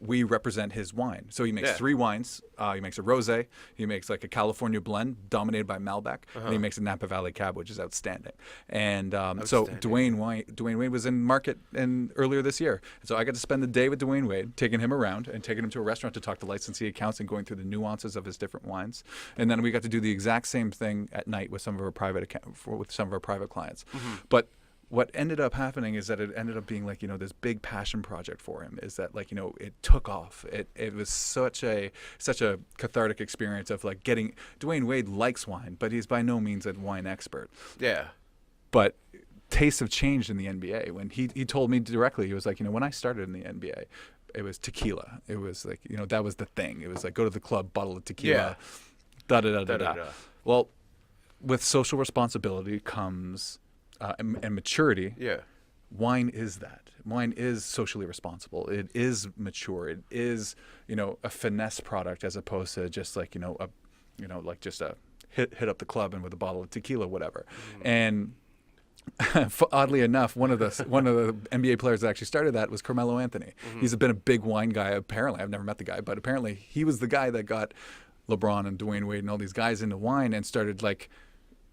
we represent his wine. So he makes three wines. He makes a rosé. He makes like a California blend dominated by Malbec, and he makes a Napa Valley Cab, which is outstanding. And so Dwayne Wade was in market earlier this year. So I got to spend the day with Dwayne Wade, taking him around and taking him to a restaurant to talk to licensee accounts and going through the nuances of his different wines. And then we got to do the exact same thing at night with some of our private clients. But what ended up happening is that it ended up being like, you know, this big passion project for him, is that, like, you know, it took off. It was such a cathartic experience of like getting, Dwayne Wade likes wine, but he's by no means a wine expert. But tastes have changed in the NBA. When he told me directly, he was like, you know, when I started in the NBA, tequila. It was like, that was the thing. It was like, go to the club, bottle of tequila, Yeah. da da da da da. Da-da-da. Well, with social responsibility comes and maturity. Yeah. Wine is that. Wine is socially responsible. It is mature. It is, a finesse product as opposed to just like, like just a hit up the club and with a bottle of tequila, whatever. And oddly enough, one of the NBA players that actually started that was Carmelo Anthony. He's been a big wine guy. Apparently, I've never met the guy, but apparently he was the guy that got LeBron and Dwayne Wade and all these guys into wine and started like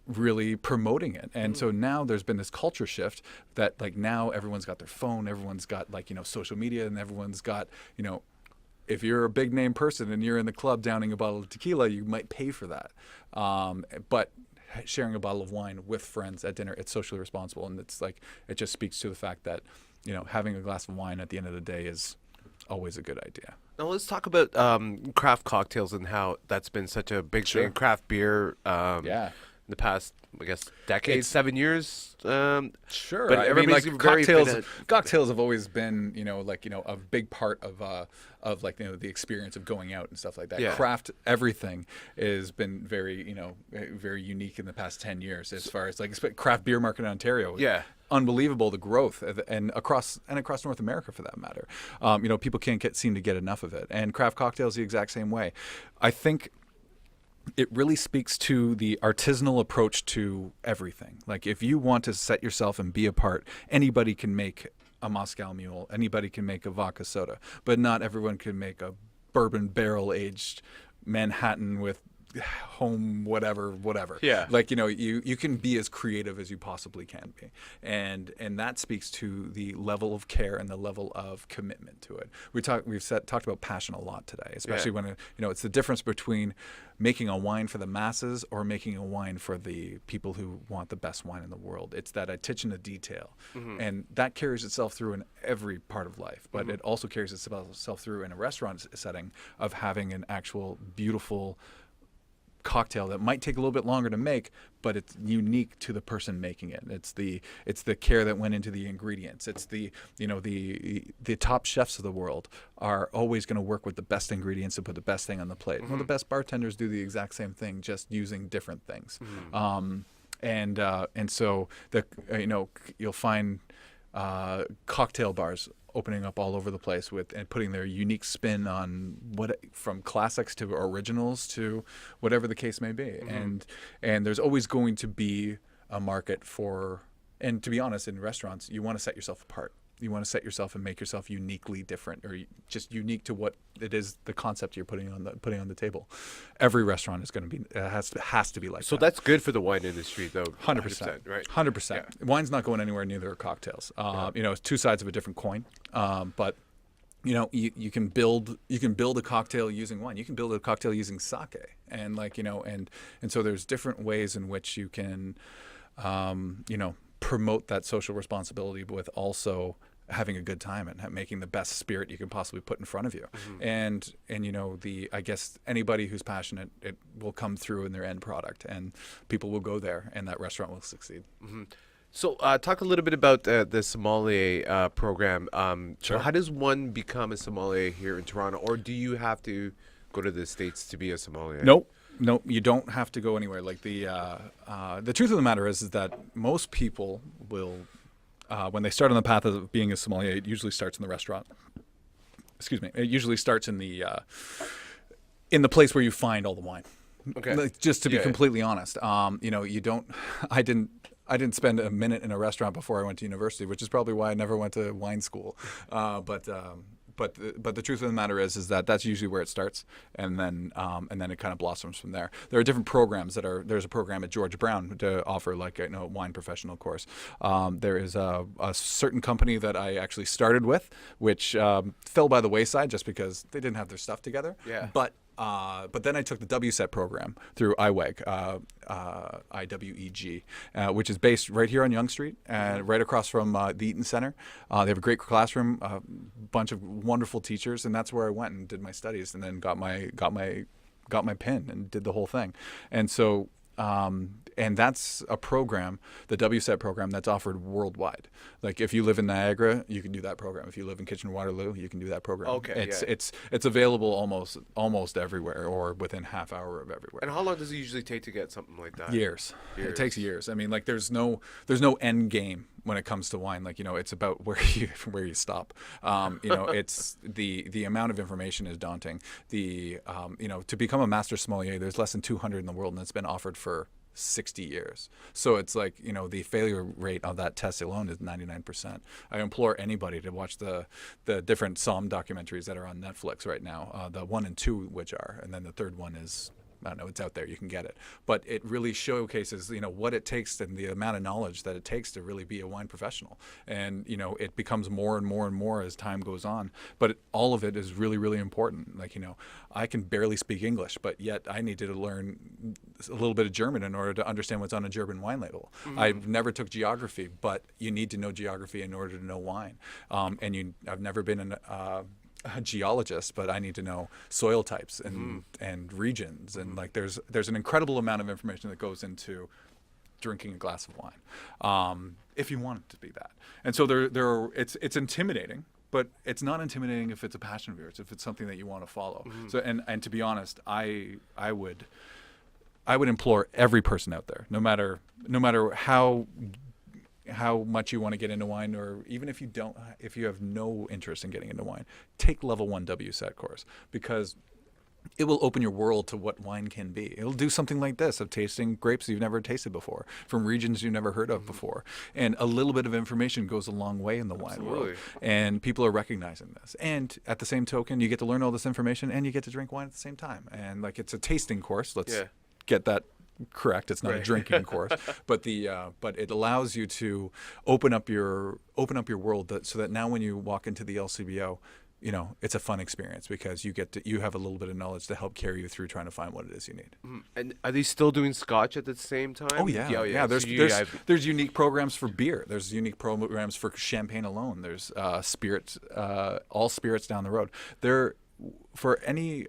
really promoting it. And so now there's been this culture shift that like now everyone's got their phone, everyone's got like, social media, and everyone's got, if you're a big name person and you're in the club downing a bottle of tequila, you might pay for that. But sharing a bottle of wine with friends at dinner, it's socially responsible. And it's like, it just speaks to the fact that, having a glass of wine at the end of the day is always a good idea. Now let's talk about craft cocktails and how that's been such a big thing. Craft beer. In the past, I guess, decades, 7 years. Sure, but I mean, like very cocktails have always been, a big part of like the experience of going out and stuff like that. Yeah. Craft everything has been very, very unique in the past 10 years as far as like craft beer market in Ontario. Yeah. Unbelievable, the growth, and across North America for that matter. People can't seem to get enough of it, and craft cocktails the exact same way. I think it really speaks to the artisanal approach to everything. Like if you want to set yourself and be apart, anybody can make a Moscow Mule, anybody can make a vodka soda, but not everyone can make a bourbon barrel aged Manhattan with home whatever. Yeah. Like you can be as creative as you possibly can be, and that speaks to the level of care and the level of commitment to it. We've talked about passion a lot today, especially when it's the difference between making a wine for the masses or making a wine for the people who want the best wine in the world. It's that attention to detail, and that carries itself through in every part of life, but it also carries itself through in a restaurant setting of having an actual beautiful cocktail that might take a little bit longer to make, but it's unique to the person making it. It's the care that went into the ingredients. It's the top chefs of the world are always going to work with the best ingredients to put the best thing on the plate. Well, the best bartenders do the exact same thing, just using different things. And so you'll find cocktail bars opening up all over the place and putting their unique spin on from classics to originals to whatever the case may be. And there's always going to be a market for, and to be honest, in restaurants, you want to set yourself apart. You want to set yourself and make yourself uniquely different, or just unique to what it is, the concept you're putting on the table. Every restaurant is going to be has to be like that. So that's good for the wine industry, though. 100%, right? 100%. Yeah. Wine's not going anywhere, neither are cocktails. It's two sides of a different coin. But you can build a cocktail using wine. You can build a cocktail using sake, and and so there's different ways in which you can promote that social responsibility with also having a good time and making the best spirit you can possibly put in front of you. And I guess anybody who's passionate, it will come through in their end product, and people will go there, and that restaurant will succeed. So talk a little bit about the sommelier program. Sure. So how does one become a sommelier here in Toronto, or do you have to go to the States to be a sommelier? Nope, you don't have to go anywhere. Like the truth of the matter is that most people will, when they start on the path of being a sommelier, it usually starts in the restaurant. Excuse me. It usually starts in the place where you find all the wine. Okay. Like, just to be completely honest, you don't. I didn't spend a minute in a restaurant before I went to university, which is probably why I never went to wine school. But the truth of the matter is that that's usually where it starts, and then it kind of blossoms from there. There are different programs there's a program at George Brown to offer like a wine professional course. There is a certain company that I actually started with, which fell by the wayside just because they didn't have their stuff together. Yeah. But then I took the WSET program through IWEG, IWEG, which is based right here on Yonge Street, right across from the Eaton Center. They have a great classroom, a bunch of wonderful teachers, and that's where I went and did my studies, and then got my pin and did the whole thing. And so And that's a program, the WSET program, that's offered worldwide. Like if you live in Niagara, you can do that program. If you live in Kitchener-Waterloo, you can do that program. Okay, It's available almost everywhere, or within half hour of everywhere. And how long does it usually take to get something like that? Years. It takes years. I mean, like there's no end game when it comes to wine. Like, it's about where you stop. It's the amount of information is daunting. To become a master sommelier, there's less than 200 in the world, and it's been offered for 60 years. So it's like, the failure rate of that test alone is 99%. I implore anybody to watch the different Somm documentaries that are on Netflix right now, the 1 and 2 which are, and then the third one is, I don't know, it's out there, you can get it. But it really showcases, what it takes and the amount of knowledge that it takes to really be a wine professional. And, it becomes more and more and more as time goes on. But all of it is really, really important. Like, I can barely speak English, but yet I needed to learn a little bit of German in order to understand what's on a German wine label. Mm-hmm. I never took geography, but you need to know geography in order to know wine. I've never been a geologist, but I need to know soil types and regions, and like there's an incredible amount of information that goes into drinking a glass of wine, if you want it to be that. And so it's intimidating, but it's not intimidating if it's a passion of yours, if it's something that you want to follow. Mm-hmm. So and to be honest, I would implore every person out there, no matter how much you want to get into wine, or even if you have no interest in getting into wine, take level 1 WSET course, because it will open your world to what wine can be. It'll do something like this, of tasting grapes you've never tasted before, from regions you've never heard of before. And a little bit of information goes a long way in the wine world. And people are recognizing this. And at the same token, you get to learn all this information and you get to drink wine at the same time. And like, it's a tasting course. Let's get that correct. It's not a drinking course, but but it allows you to open up your world, so that now when you walk into the LCBO, it's a fun experience, because you have a little bit of knowledge to help carry you through trying to find what it is you need. Mm-hmm. And are they still doing Scotch at the same time? Oh yeah. There's unique programs for beer. There's unique programs for champagne alone. There's spirits, all spirits down the road. For any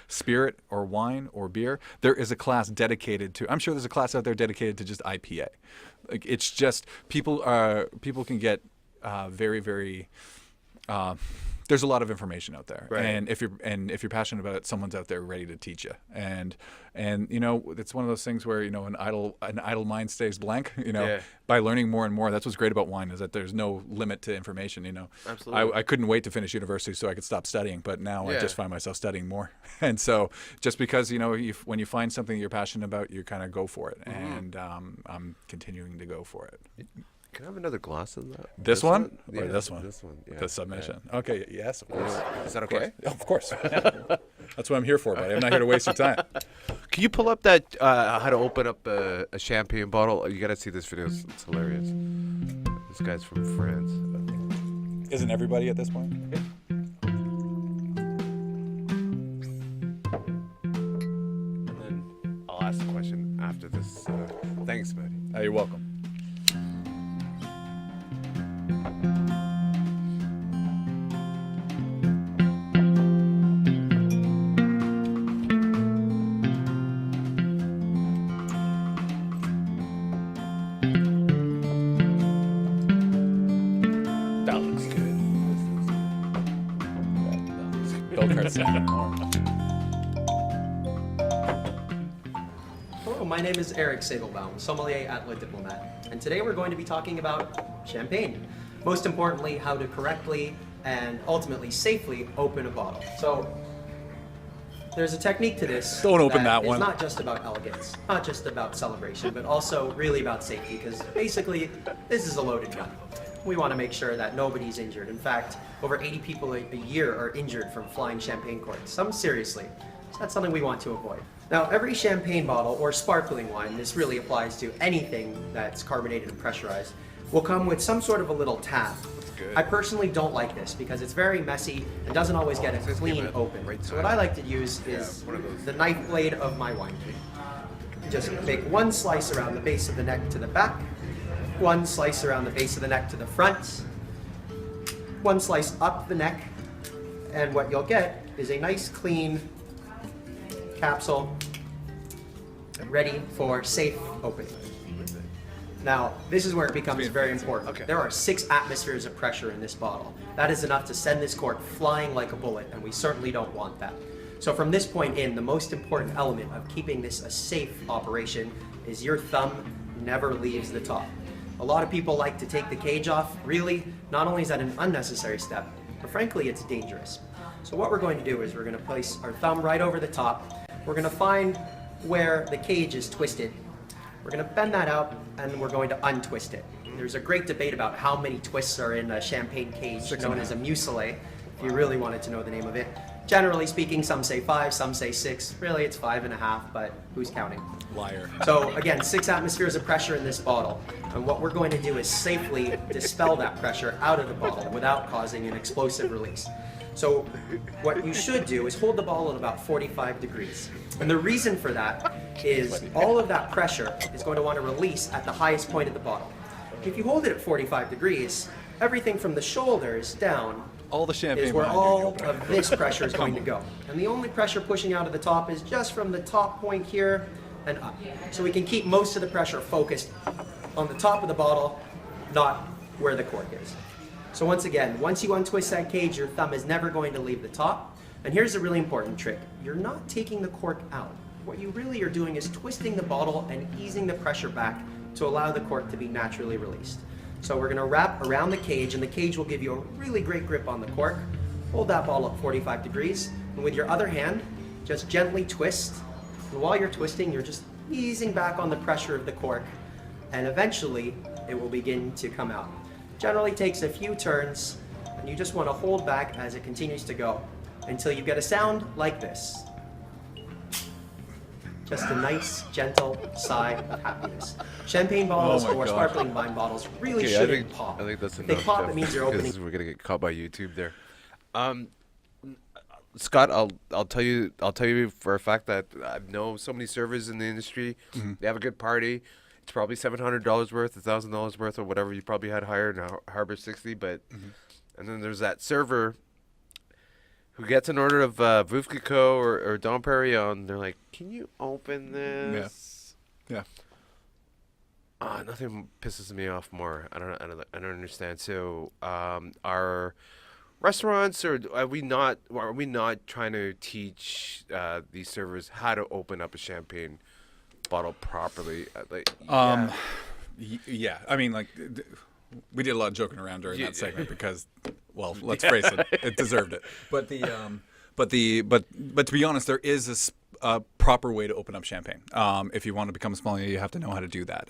spirit or wine or beer, there is a class dedicated to. I'm sure there's a class out there dedicated to just IPA. Like, it's just people can get very, very. There's a lot of information out there, and if you're passionate about it, someone's out there ready to teach you. And it's one of those things where an idle mind stays blank. By learning more and more, that's what's great about wine, is that there's no limit to information. Absolutely. I couldn't wait to finish university so I could stop studying, but now I just find myself studying more. And so just because when you find something you're passionate about, you kind of go for it, and I'm continuing to go for it. Can I have another glass of that? This one? Or Yeah, this one? This one. Yeah. The submission. Yeah. Okay, yes, of course. Is that okay? Of course. That's what I'm here for, buddy. I'm not here to waste your time. Can you pull up that, how to open up a champagne bottle? You got to see this video. It's hilarious. This guy's from France. Isn't everybody at this point? And then I'll ask the question after this. Thanks, man. You're welcome. Hello, my name is Eric Sagelbaum, sommelier at Le Diplomat, and today we're going to be talking about champagne. Most importantly, how to correctly and ultimately safely open a bottle. So there's a technique to this. Don't open that one. It's not just about elegance, not just about celebration, but also really about safety, because basically this is a loaded gun. We want to make sure that nobody's injured. In fact, over 80 people a year are injured from flying champagne corks, some seriously. So that's something we want to avoid. Now, every champagne bottle or sparkling wine, this really applies to anything that's carbonated and pressurized, will come with some sort of a little tab. Good. I personally don't like this because it's very messy and doesn't always get it clean open. So what I like to use is the knife blade of my wine key. Just make one slice around the base of the neck to the back, one slice around the base of the neck to the front, one slice up the neck, and what you'll get is a nice clean capsule, ready for safe opening. Now, this is where it becomes very important. Okay. There are 6 atmospheres of pressure in this bottle. That is enough to send this cork flying like a bullet, and we certainly don't want that. So from this point in, the most important element of keeping this a safe operation is your thumb never leaves the top. A lot of people like to take the cage off. Really, not only is that an unnecessary step, but frankly, it's dangerous. So what we're going to do is we're going to place our thumb right over the top. We're going to find where the cage is twisted. We're going to bend that out, and we're going to untwist it. There's a great debate about how many twists are in a champagne cage, known as a muselet, if you really wanted to know the name of it. Generally speaking, some say 5, some say 6. Really, it's 5.5, but who's counting? Liar. So again, 6 atmospheres of pressure in this bottle. And what we're going to do is safely dispel that pressure out of the bottle without causing an explosive release. So what you should do is hold the bottle at about 45 degrees. And the reason for that is all of that pressure is going to want to release at the highest point of the bottle. If you hold it at 45 degrees, everything from the shoulders down All the champagne is where wine all of this pressure is going to go. And the only pressure pushing out of the top is just from the top point here and up. So we can keep most of the pressure focused on the top of the bottle, not where the cork is. So once again, once you untwist that cage, your thumb is never going to leave the top. And here's a really important trick. You're not taking the cork out. What you really are doing is twisting the bottle and easing the pressure back to allow the cork to be naturally released. So we're gonna wrap around the cage, and the cage will give you a really great grip on the cork. Hold that bottle at 45 degrees, and with your other hand, just gently twist. And while you're twisting, you're just easing back on the pressure of the cork, and eventually it will begin to come out. Generally takes a few turns, and you just want to hold back as it continues to go until you get a sound like this. Just a nice, gentle sigh of happiness. Champagne bottles Oh my or gosh. sparkling wine bottles really Okay, shouldn't pop. I think that's If enough. they pop, Jeff, it means you're because opening. we're gonna get caught by YouTube there. Scott, I'll tell you for a fact that I know so many servers in the industry. They have a good party. It's probably $700 worth, $1,000 worth, or whatever you probably had hired in Harbor 60. But and then there's that server who gets an order of Veuve or Dom Perignon. They're like, "Can you open this?" Yeah. Nothing pisses me off more. I don't understand. So, our restaurants, or are we not trying to teach these servers how to open up a champagne bottle properly? Yeah. I mean, like, we did a lot of joking around during Yeah. that segment because, well, let's face it, it deserved it. But to be honest, there is a proper way to open up champagne. If you want to become a sommelier, you have to know how to do that.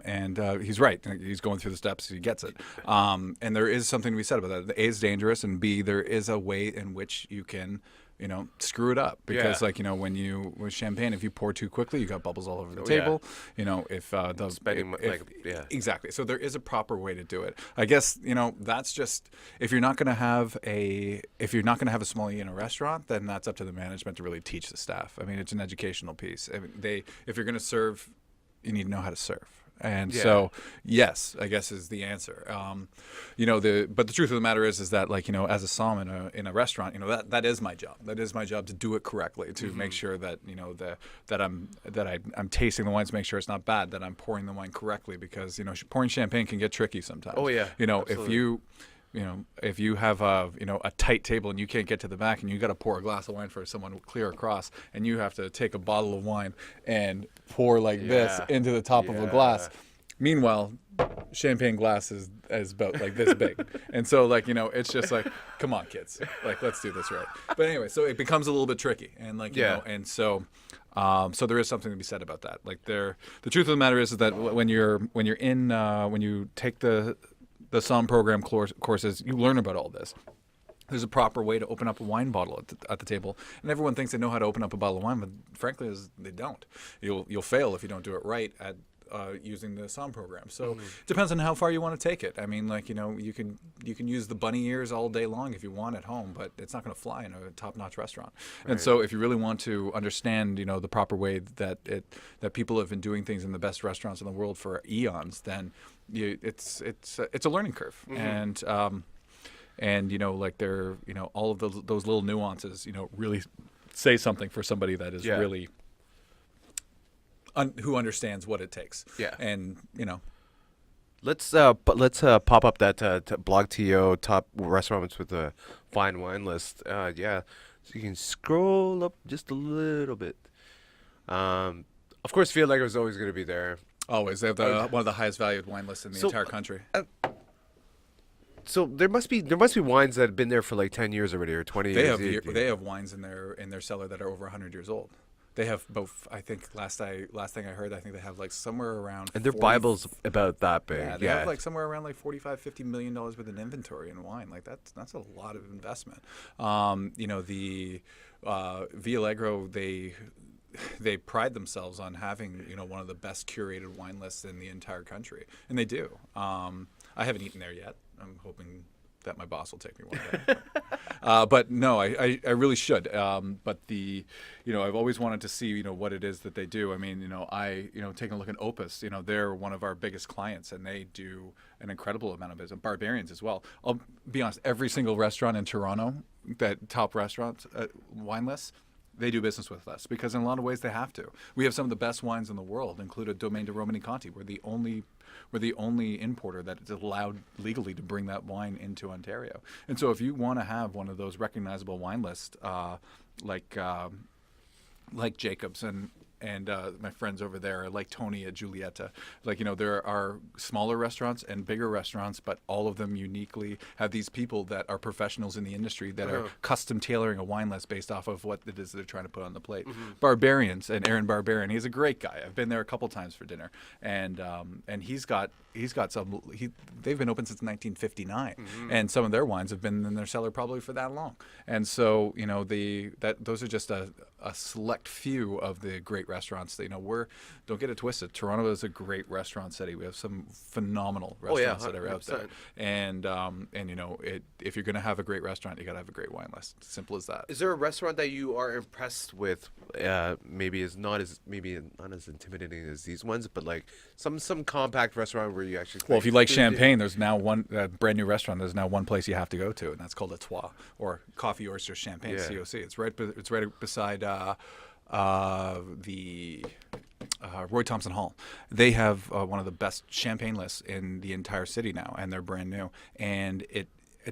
And he's right. He's going through the steps. He gets it. And there is something to be said about that. The A is dangerous, and B, there is a way in which you can, screw it up. Because, Yeah. with champagne, if you pour too quickly, you got bubbles all over the yeah. table. If exactly. So there is a proper way to do it. I guess that's just if you're not going to have a sommelier in a restaurant, then that's up to the management to really teach the staff. I mean, it's an educational piece. I mean, if you're going to serve, you need to know how to serve. And so, yes, I guess is the answer. But the truth of the matter is that as a som in a restaurant, that is my job. That is my job to do it correctly, to make sure that that I'm tasting the wines, make sure it's not bad, that I'm pouring the wine correctly, because pouring champagne can get tricky sometimes. Oh yeah. If you have a tight table and you can't get to the back, and you got to pour a glass of wine for someone clear across, and you have to take a bottle of wine and pour this into the top of a glass. Meanwhile, champagne glass is about like this big, and so it's just like, come on, kids, let's do this right. But anyway, so it becomes a little bit tricky, and and so. So there is something to be said about that. The truth of the matter is that when you take the SOM program courses, you learn about all this. There's a proper way to open up a wine bottle at the table, and everyone thinks they know how to open up a bottle of wine, but frankly, they don't. You'll fail if you don't do it right at using the SOM program. So it depends on how far you want to take it. I mean, you can use the bunny ears all day long if you want at home, but it's not going to fly in a top-notch restaurant. Right. And so if you really want to understand, the proper way that people have been doing things in the best restaurants in the world for eons, then it's a learning curve. And all of those little nuances, really say something for somebody that is Yeah. really who understands what it takes. Yeah. And Let's pop up that blog TO top restaurants with a fine wine list. Yeah, so you can scroll up just a little bit. Of course, Feel Like it was always going to be there. always, they have one of the highest valued wine lists in the entire country. So there must be wines that have been there for like 10 years already or 20 years. They have wines in their cellar that are over 100 years old. They have both. I think last thing I heard, I think they have like somewhere around. And their Bible's about that big. Yeah, they have like somewhere around like $45-50 million worth of inventory in wine. Like that's a lot of investment. The Via Allegro, they pride themselves on having one of the best curated wine lists in the entire country, and they do. I haven't eaten there yet. I'm hoping that my boss will take me one day. But no, I really should. But I've always wanted to see, what it is that they do. I mean, taking a look at Opus, they're one of our biggest clients, and they do an incredible amount of business. Barbarians as well. I'll be honest, every single restaurant in Toronto, that top restaurant wine list, they do business with us because in a lot of ways they have to. We have some of the best wines in the world, including Domaine de Romani Conti. We're the only importer that is allowed legally to bring that wine into Ontario. And so if you want to have one of those recognizable wine lists, like Jacobs and my friends over there, like Tony at Giulietta, there are smaller restaurants and bigger restaurants, but all of them uniquely have these people that are professionals in the industry that are custom tailoring a wine list based off of what it is they're trying to put on the plate. Barbarians and Aaron Barbarian, he's a great guy. I've been there a couple times for dinner, and he's got some. They've been open since 1959, and some of their wines have been in their cellar probably for that long. And so those are just a select few of the great restaurants. Don't get it twisted. Toronto is a great restaurant city. We have some phenomenal restaurants that are out there. And if you're going to have a great restaurant, you got to have a great wine list. Simple as that. Is there a restaurant that you are impressed with? Maybe not as intimidating as these ones, but like some compact restaurant where you actually. Well, if you like champagne, there's now one brand new restaurant. There's now one place you have to go to, and that's called Le Trois, or Coffee Oyster Champagne COC. It's right beside the Roy Thompson Hall. They have one of the best champagne lists in the entire city now, and they're brand new. And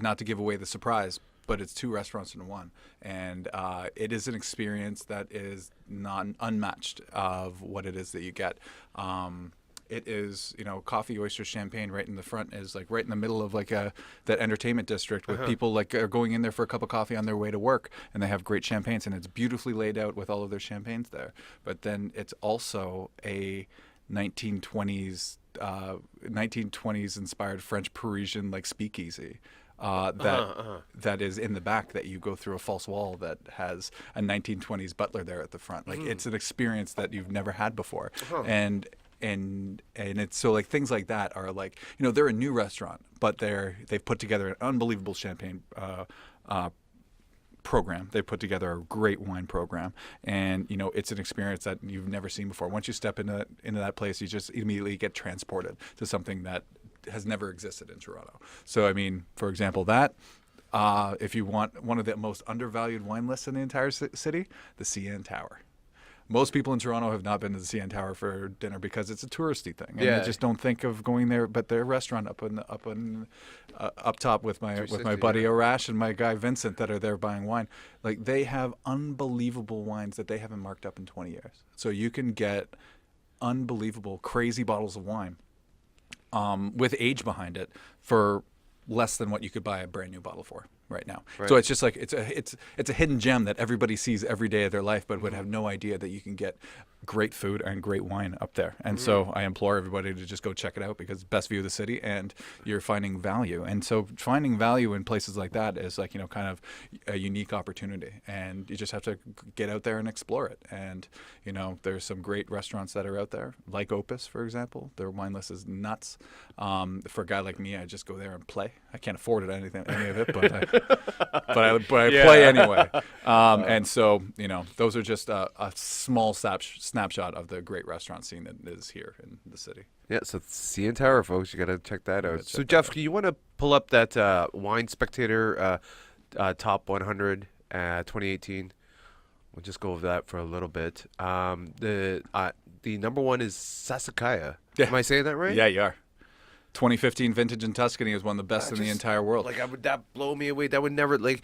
not to give away the surprise, but it's two restaurants in one, and it is an experience that is unmatched of what it is that you get. It is, Coffee Oyster Champagne right in the front is like right in the middle of like that entertainment district with people like are going in there for a cup of coffee on their way to work, and they have great champagnes, and it's beautifully laid out with all of their champagnes there. But then it's also a 1920s inspired French Parisian like speakeasy. That is in the back, that you go through a false wall that has a 1920s butler there at the front. Like it's an experience that you've never had before. And it's so like things like that are like, they're a new restaurant, but they've put together an unbelievable champagne program. They put together a great wine program, and it's an experience that you've never seen before. Once you step into that place, you just immediately get transported to something that has never existed in Toronto. So I mean, for example, that if you want one of the most undervalued wine lists in the entire city, the CN Tower. Most people in Toronto have not been to the CN Tower for dinner because it's a touristy thing, and they just don't think of going there. But their restaurant up top with my buddy Arash and my guy Vincent that are there buying wine, like they have unbelievable wines that they haven't marked up in 20 years. So you can get unbelievable, crazy bottles of wine with age behind it for less than what you could buy a brand new bottle for right now. Right. So it's just like it's a hidden gem that everybody sees every day of their life, but would have no idea that you can get great food and great wine up there. And so I implore everybody to just go check it out, because it's the best view of the city and you're finding value. And so finding value in places like that is like, kind of a unique opportunity, and you just have to get out there and explore it. And, there's some great restaurants that are out there, like Opus, for example. Their wine list is nuts. For a guy like me, I just go there and play. I can't afford it, any of it, but I play anyway. And so, those are just a small snapshot of the great restaurant scene that is here in the city. Yeah, so CN Tower, folks, you got to check that out. So, Jeff, you want to pull up that Wine Spectator Top 100 2018 we'll just go over that for a little bit. The number one is Sassicaia. Yeah. Am I saying that right? Yeah, you are. 2015 vintage in Tuscany is one of the best in the entire world. Like, that blow me away. That would never, like,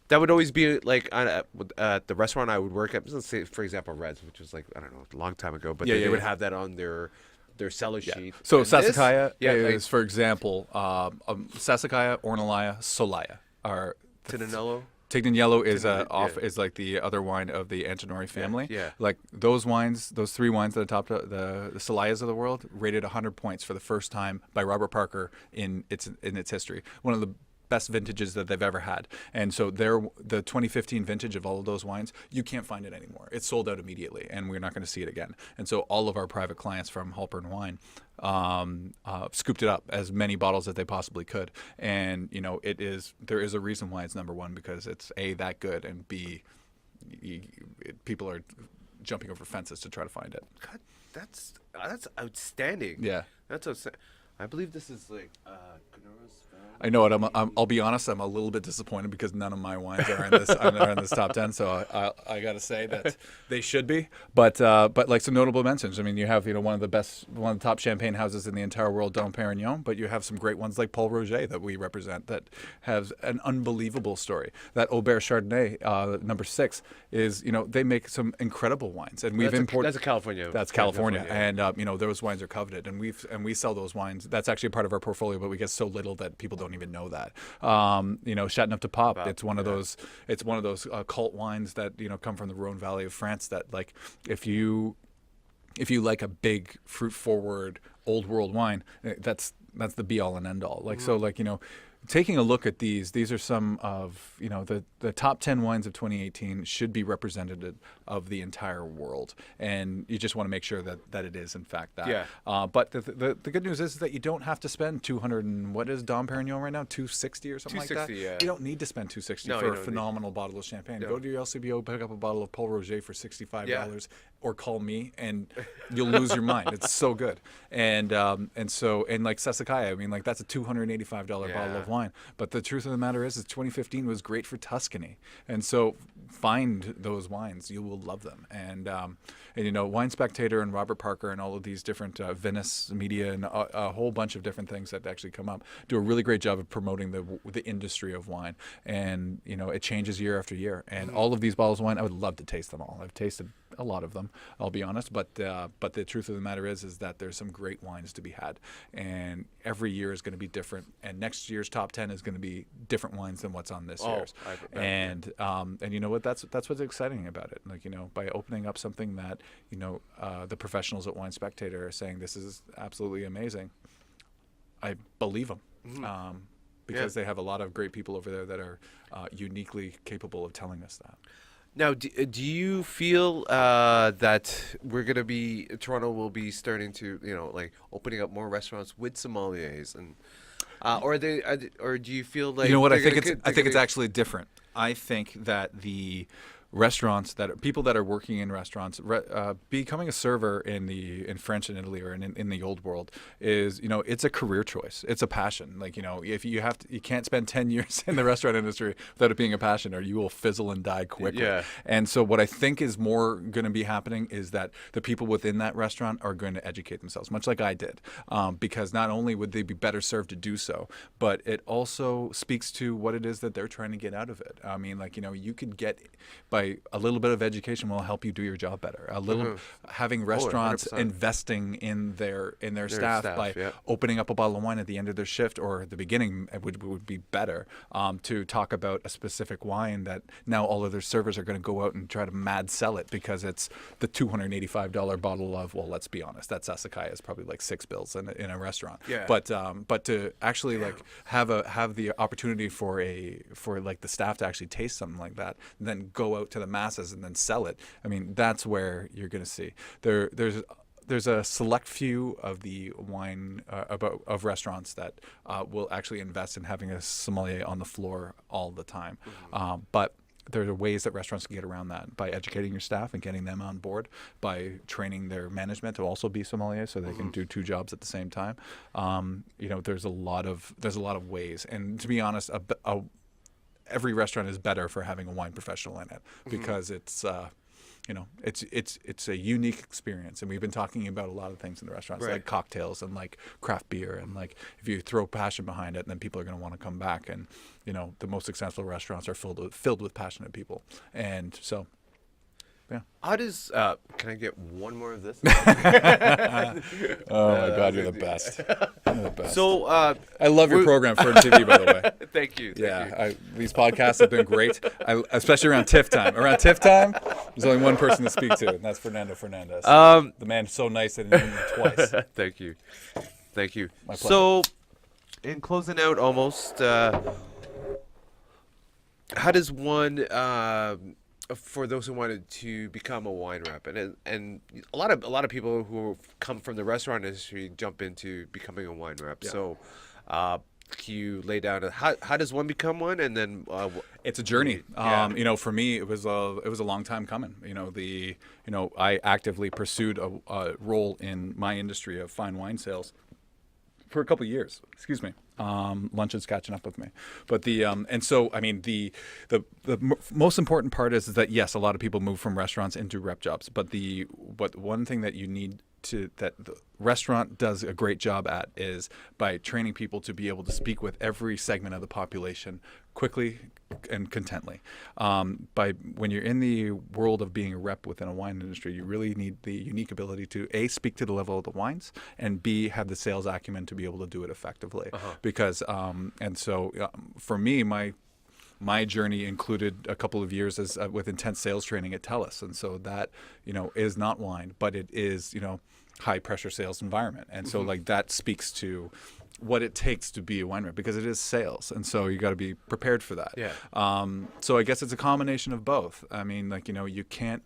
that would always be like at the restaurant I would work at. Let's say, for example, Reds, which was like, I don't know, a long time ago, but they would have that on their cellar sheet. So And Sassicaia this- is, for example, Sassicaia, Ornellaia, Solaia are Tinanello. Tignanello is Tignanello, is like the other wine of the Antinori family. yeah. Like those wines, those three wines that topped the Solaias of the world, rated 100 points for the first time by Robert Parker in its history. One of the best vintages that they've ever had. And so the 2015 vintage of all of those wines, you can't find it anymore. It's sold out immediately, and we're not going to see it again. And so all of our private clients from Halpern Wine scooped it up, as many bottles as they possibly could. And there is a reason why it's number one, because it's A, that good, and B, people are jumping over fences to try to find it. God, that's outstanding. Yeah. That's outstanding. I believe this is like Canora's. I know it. I'll be honest. I'm a little bit disappointed because none of my wines are in this top 10. So I got to say that they should be. But like some notable mentions. I mean, you have one of the top champagne houses in the entire world, Dom Perignon. But you have some great ones like Paul Roger that we represent that has an unbelievable story. That Aubert Chardonnay, number 6, is they make some incredible wines, and we've imported. That's a California. That's California, and those wines are coveted, and we sell those wines. That's actually a part of our portfolio, but we get so little that people don't even know that. Chateauneuf de Pop. It's one of those. It's one of those cult wines that come from the Rhone Valley of France. That, like, if you like a big fruit forward old world wine, that's the be all and end all. Like, so, like, taking a look at these are some of the top 10 wines of 2018 should be representative of the entire world, and you just want to make sure that it is in fact that. Yeah. But the good news is that you don't have to spend 200 and what is Dom Perignon right now, 260 or something like that. 260, yeah. You don't need to spend 260 No, for you a don't phenomenal bottle of champagne. No. Go to your LCBO, pick up a bottle of Paul Roger for $65, Yeah. or call me, and you'll lose your mind. It's so good. And like Sassicaia, I mean, like, that's a $285 bottle of wine. But the truth of the matter is 2015 was great for Tuscany, and so find those wines. You will love them. And Wine Spectator and Robert Parker and all of these different Venice Media and a whole bunch of different things that actually come up do a really great job of promoting the industry of wine. And it changes year after year. And all of these bottles of wine, I would love to taste them all. I've tasted a lot of them, I'll be honest. But the truth of the matter is that there's some great wines to be had, and every year is going to be different. And next year's top 10 is going to be different wines than what's on this year's. And you know what? That's what's exciting about it. Like, by opening up something that the professionals at Wine Spectator are saying this is absolutely amazing, I believe them. Because they have a lot of great people over there that are uniquely capable of telling us that. Now, do you feel that Toronto will be starting to, like, opening up more restaurants with sommeliers, and or do you feel like I think it's actually different. I think that the restaurants people that are working in restaurants, becoming a server in French and Italy or in the old world is, it's a career choice. It's a passion. Like, if you can't spend 10 years in the restaurant industry without it being a passion, or you will fizzle and die quickly. Yeah. And so what I think is more going to be happening is that the people within that restaurant are going to educate themselves, much like I did, because not only would they be better served to do so, but it also speaks to what it is that they're trying to get out of it. I mean, like, you could get by a little bit of education will help you do your job better. A little having restaurants 100%. investing in their staff by opening up a bottle of wine at the end of their shift or at the beginning would be better, to talk about a specific wine that now all of their servers are going to go out and try to mad sell it because it's the $285 bottle of, well, let's be honest, that Sassicaia is probably like $6 in a restaurant. Yeah. But to actually like have the opportunity for like the staff to actually taste something like that, and then go out to the masses and then sell it. I mean, that's where you're going to see there's a select few of the wine of restaurants that will actually invest in having a sommelier on the floor all the time. But there are ways that restaurants can get around that by educating your staff and getting them on board, by training their management to also be sommelier so they can do two jobs at the same time. There's a lot of ways, and to be honest, every restaurant is better for having a wine professional in it, because it's it's a unique experience. And we've been talking about a lot of things in the restaurants, Right. like cocktails and like craft beer, and like if you throw passion behind it, then people are going to want to come back. And the most successful restaurants are filled with passionate people. And so, yeah. How does can I get one more of this? Oh my God, you're the best. You're the best. So I love your program, FERNTV, by the way. thank you. Yeah, these podcasts have been great, especially around TIFF time. Around TIFF time, there's only one person to speak to, and that's Fernando Fernandez. The man so nice that he named me twice. Thank you. Thank you. My pleasure. So, in closing out almost, how does one, for those who wanted to become a wine rep, and a lot of people who come from the restaurant industry jump into becoming a wine rep. Yeah. So, can you lay down how does one become one, and then It's a journey. Yeah. For me, it was a long time coming. I actively pursued a role in my industry of fine wine sales for a couple of years. Excuse me. Lunch is catching up with me, but the most important part is that yes, a lot of people move from restaurants into rep jobs, but one thing that you need that the restaurant does a great job at is by training people to be able to speak with every segment of the population quickly and contently. When you're in the world of being a rep within a wine industry, you really need the unique ability to A, speak to the level of the wines, and B, have the sales acumen to be able to do it effectively. Because for me, my journey included a couple of years with intense sales training at TELUS, and so that is not wine, but it is high pressure sales environment, and so like that speaks to what it takes to be a wine rep, because it is sales, and so you got to be prepared for that. Yeah. So I guess it's a combination of both. I mean, you can't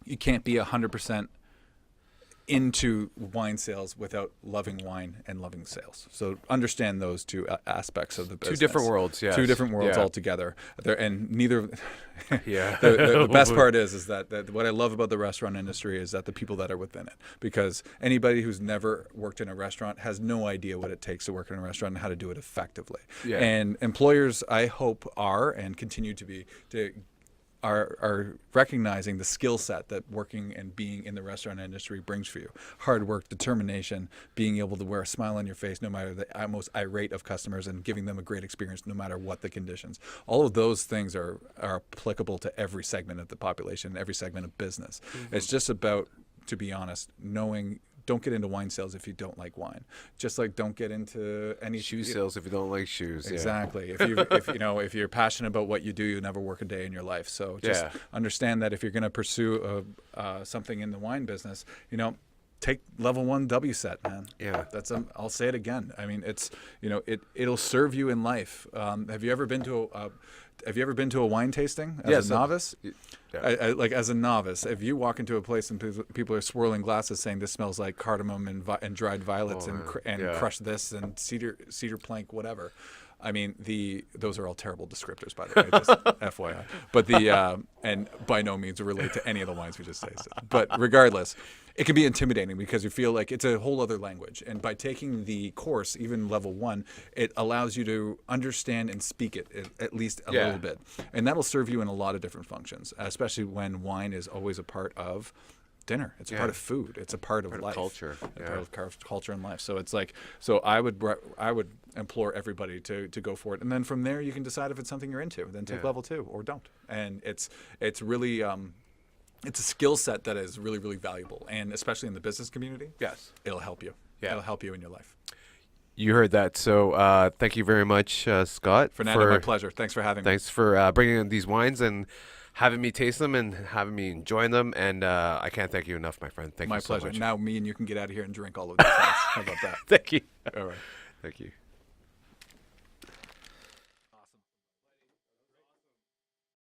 be 100% into wine sales without loving wine and loving sales. So understand those two aspects of the business. Two different worlds, yes. Two different worlds Yeah. altogether. And neither. Yeah. the best part is that what I love about the restaurant industry is that the people that are within it. Because anybody who's never worked in a restaurant has no idea what it takes to work in a restaurant and how to do it effectively. Yeah. And employers, I hope, are and continue to be are recognizing the skill set that working and being in the restaurant industry brings for you. Hard work, determination, being able to wear a smile on your face no matter the most irate of customers, and giving them a great experience no matter what the conditions. All of those things are applicable to every segment of the population, every segment of business. It's just about, to be honest, knowing. Don't get into wine sales if you don't like wine. Just like don't get into any Shoe sales if you don't like shoes. Yeah. Exactly. If you're passionate about what you do, you never work a day in your life. So just understand that if you're going to pursue something in the wine business, take level 1 WSET, man. Yeah. I'll say it again. I mean, it's it'll serve you in life. Have you ever been to a wine tasting as a novice? Yeah. As a novice, if you walk into a place and people are swirling glasses saying this smells like cardamom and dried violets and crushed this and cedar plank, whatever. I mean, those are all terrible descriptors, by the way, just FYI. But and by no means relate to any of the wines we just tasted. But regardless, it can be intimidating because you feel like it's a whole other language. And by taking the course, even level 1, it allows you to understand and speak it at least a little bit. And that'll serve you in a lot of different functions, especially when wine is always a part of dinner. It's a part of food. It's a part of life. Culture. Part of culture and life. So it's I would implore everybody to go for it, and then from there you can decide if it's something you're into. Then take level 2 or don't. And it's really it's a skill set that is really, really valuable, and especially in the business community. Yes. It'll help you. Yeah. It'll help you in your life. You heard that. So thank you very much, Scott. Fernando, my pleasure. Thanks for having me. Thanks for bringing in these wines and having me taste them and having me enjoy them. And I can't thank you enough, my friend. Thank you so My pleasure. much. Now me and you can get out of here and drink all of these wines. How about that? Thank you. All right. Thank you.